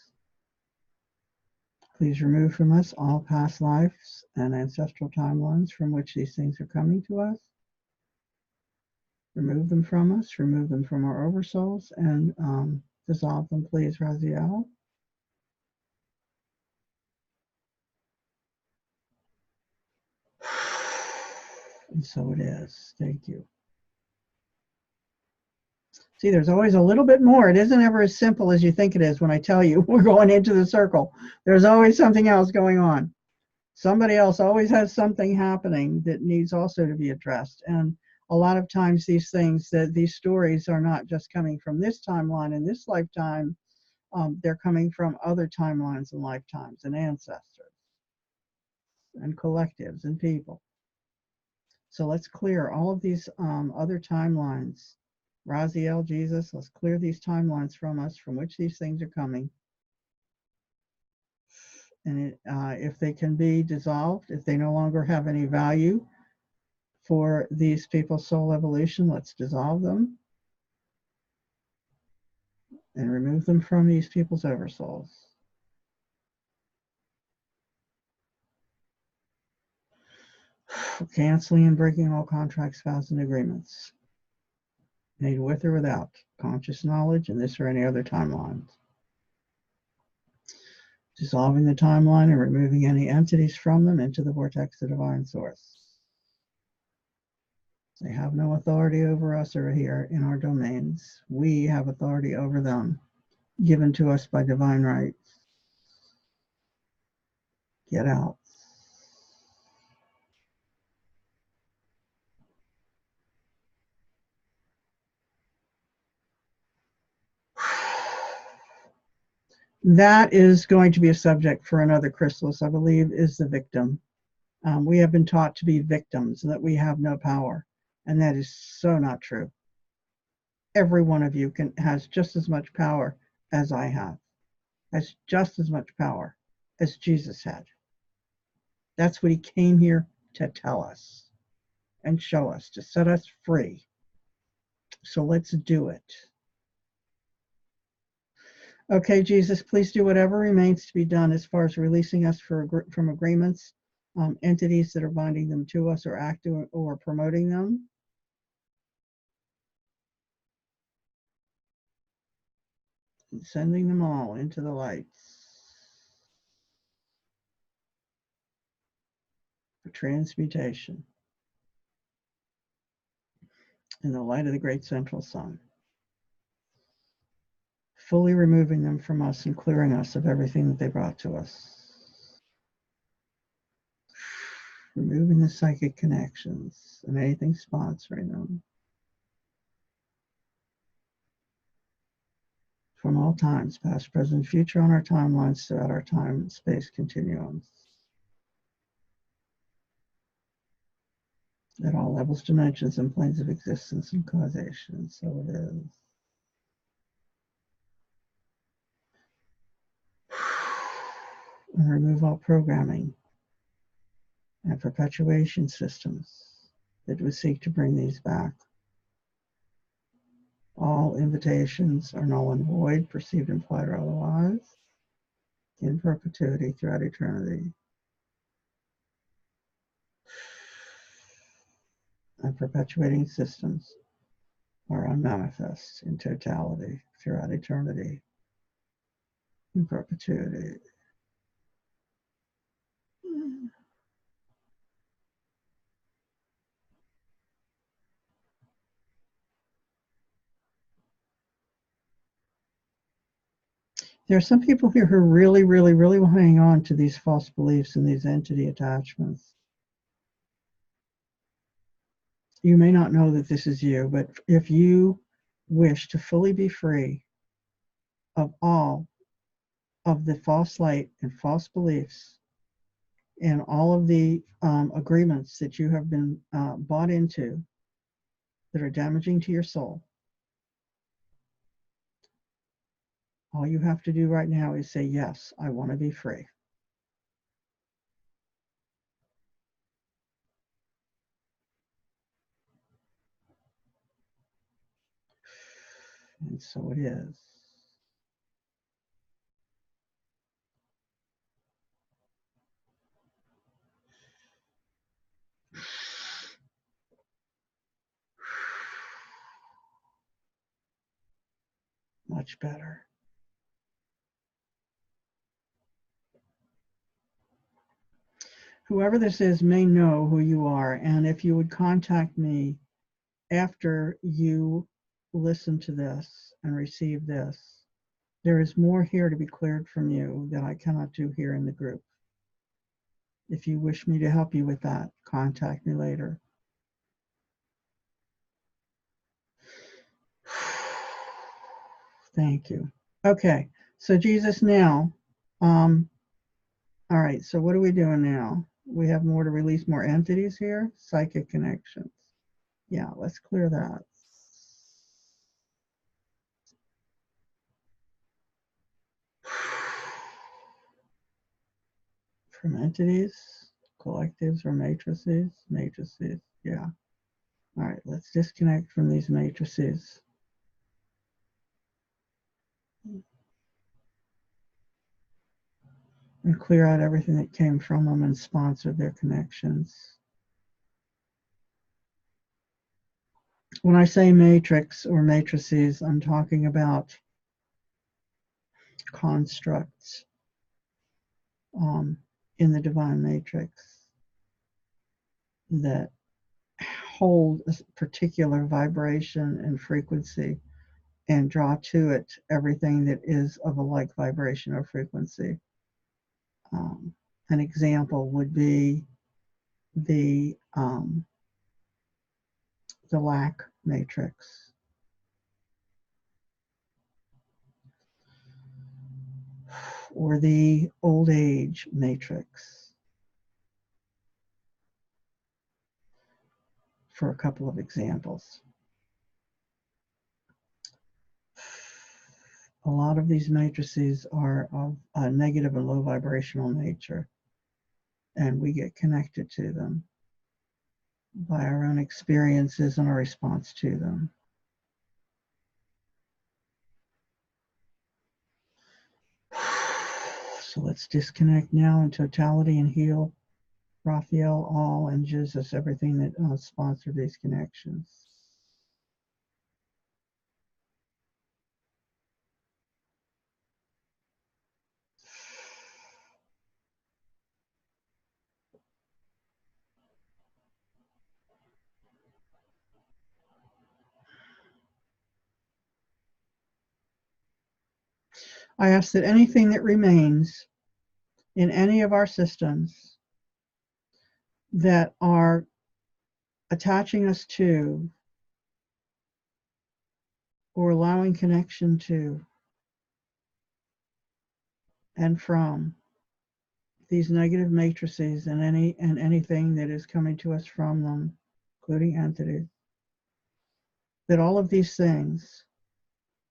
Please remove from us all past lives and ancestral timelines from which these things are coming to us. Remove them from us, remove them from our oversouls, and dissolve them, please, Raziel. And so it is. Thank you. See, there's always a little bit more. It isn't ever as simple as you think it is when I tell you we're going into the circle. There's always something else going on. Somebody else always has something happening that needs also to be addressed. And a lot of times these things, that these stories are not just coming from this timeline in this lifetime, they're coming from other timelines and lifetimes and ancestors and collectives and people. So let's clear all of these other timelines. Raziel, Jesus, let's clear these timelines from us, from which these things are coming. And if they can be dissolved, if they no longer have any value for these people's soul evolution, let's dissolve them and remove them from these people's oversouls. Canceling and breaking all contracts, vows, and agreements made with or without conscious knowledge in this or any other timelines. Dissolving the timeline and removing any entities from them into the vortex of divine source. They have no authority over us or here in our domains. We have authority over them, given to us by divine right. Get out. That is going to be a subject for another Chrysalis, I believe, is the victim. We have been taught to be victims, that we have no power. And that is so not true. Every one of you has just as much power as I have, has just as much power as Jesus had. That's what he came here to tell us and show us, to set us free. So let's do it. Okay, Jesus, please do whatever remains to be done as far as releasing us from agreements, entities that are binding them to us or acting or promoting them. And sending them all into the lights for transmutation in the light of the great central sun. Fully removing them from us and clearing us of everything that they brought to us. Removing the psychic connections and anything sponsoring them from all times, past, present, future, on our timelines throughout our time and space continuums. At all levels, dimensions, and planes of existence and causation. So it is. And remove all programming and perpetuation systems that would seek to bring these back. All invitations are null and void, perceived, implied, or otherwise, in perpetuity throughout eternity. And perpetuating systems are unmanifest in totality throughout eternity, in perpetuity. There are some people here who really, really, really will hang on to these false beliefs and these entity attachments. You may not know that this is you, but if you wish to fully be free of all of the false light and false beliefs and all of the agreements that you have been bought into that are damaging to your soul, all you have to do right now is say, yes, I want to be free. And so it is. Much better. Whoever this is may know who you are, and if you would contact me after you listen to this and receive this, there is more here to be cleared from you that I cannot do here in the group. If you wish me to help you with that, contact me later. Thank you. Okay, so Jesus, now, all right, so what are we doing now? We have more to release more entities here, psychic connections. Yeah, let's clear that. From entities, collectives, or matrices. Matrices, yeah. All right, let's disconnect from these matrices. And clear out everything that came from them and sponsor their connections. When I say matrix or matrices, I'm talking about constructs in the divine matrix that hold a particular vibration and frequency and draw to it everything that is of a like vibration or frequency. An example would be the lack matrix. Or the old age matrix, for a couple of examples. A lot of these matrices are of a negative and low vibrational nature, and we get connected to them by our own experiences and our response to them. So let's disconnect now in totality and heal Raphael, all, and Jesus, everything that sponsored these connections. I ask that anything that remains in any of our systems that are attaching us to or allowing connection to and from these negative matrices and anything that is coming to us from them, including entities, that all of these things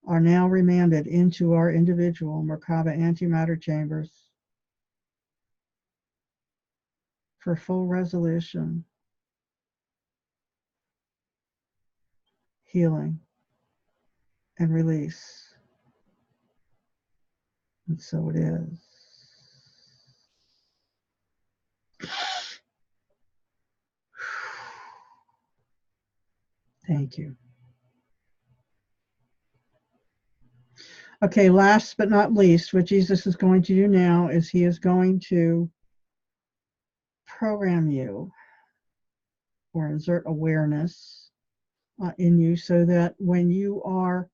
are now remanded into our individual Merkaba antimatter chambers for full resolution, healing, and release. And so it is. Thank you. Okay, last but not least, what Jesus is going to do now is he is going to program you or insert awareness in you so that when you are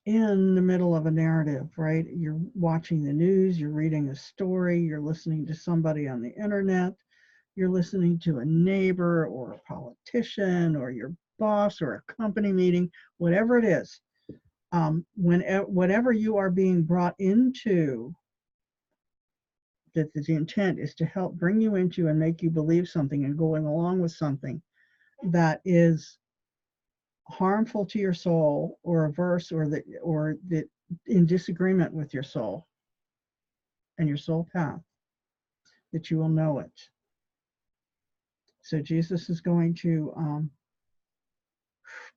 in the middle of a narrative, right? You're watching the news, you're reading a story, you're listening to somebody on the internet, you're listening to a neighbor or a politician or your boss or a company meeting, whatever it is, whatever you are being brought into, that the intent is to help bring you into and make you believe something and going along with something that is harmful to your soul or averse or that in disagreement with your soul and your soul path, that you will know it. So Jesus is going to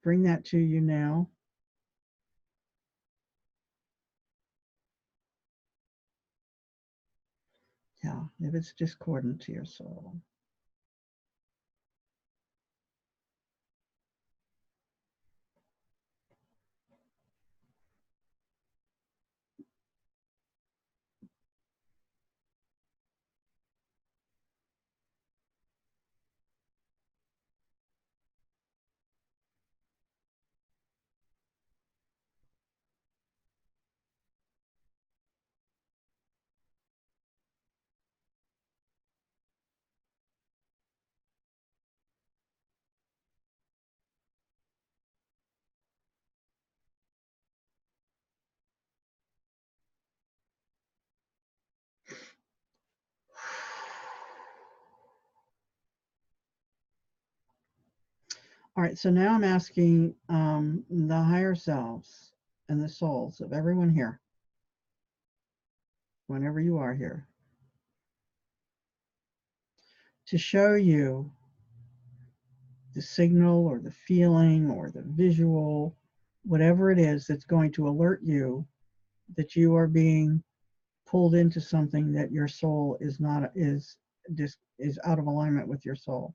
bring that to you now. Yeah, if it's discordant to your soul. All right, so now I'm asking the higher selves and the souls of everyone here, whenever you are here, to show you the signal or the feeling or the visual, whatever it is that's going to alert you that you are being pulled into something that your soul is not is out of alignment with your soul.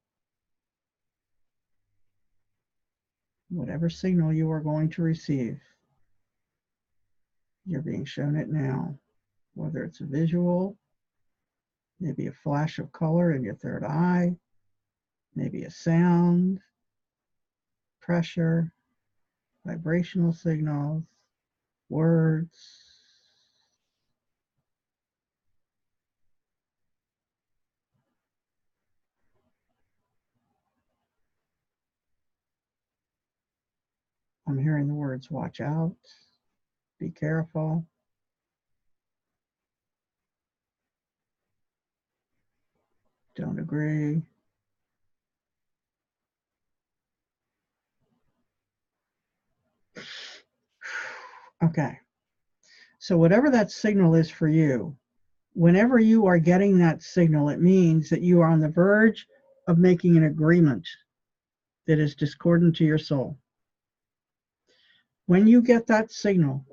Whatever signal you are going to receive, you're being shown it now, whether it's a visual, maybe a flash of color in your third eye, maybe a sound, pressure, vibrational signals, words. I'm hearing the words, watch out, be careful. Don't agree. Okay. So whatever that signal is for you, whenever you are getting that signal, it means that you are on the verge of making an agreement that is discordant to your soul. When you get that signal,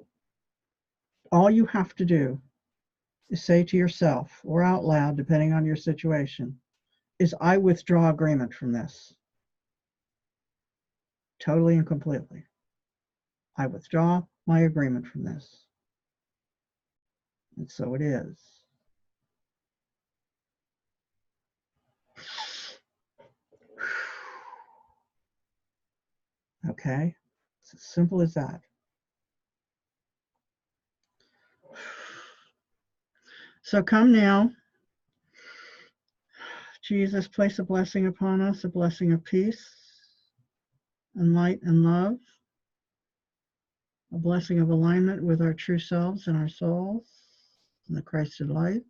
all you have to do is say to yourself or out loud, depending on your situation, is I withdraw agreement from this. Totally and completely. I withdraw my agreement from this. And so it is. Okay? It's as simple as that. So come now. Jesus, place a blessing upon us, a blessing of peace and light and love, a blessing of alignment with our true selves and our souls and the Christed light.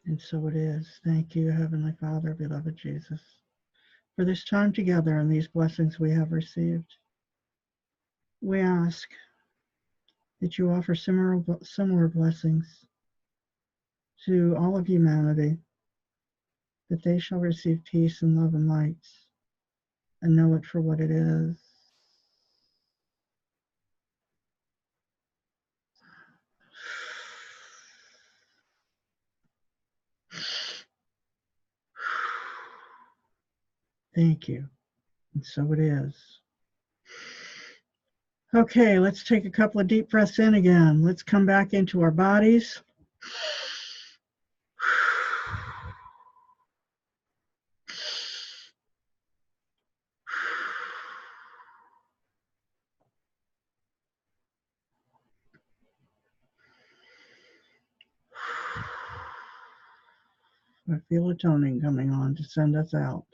And so it is. Thank you, Heavenly Father, beloved Jesus, for this time together and these blessings we have received. We ask that you offer similar blessings to all of humanity, that they shall receive peace and love and light and know it for what it is. Thank you. And so it is. Okay, let's take a couple of deep breaths in again. Let's come back into our bodies. I feel a toning coming on to send us out.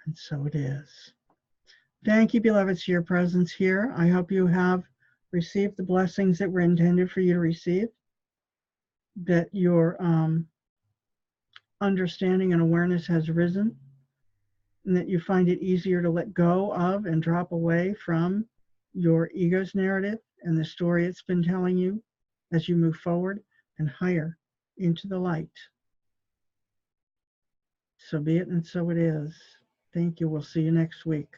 And so it is. Thank you, beloveds, for your presence here. I hope you have received the blessings that were intended for you to receive, that your understanding and awareness has risen, and that you find it easier to let go of and drop away from your ego's narrative and the story it's been telling you as you move forward and higher into the light. So be it and so it is. Thank you. We'll see you next week.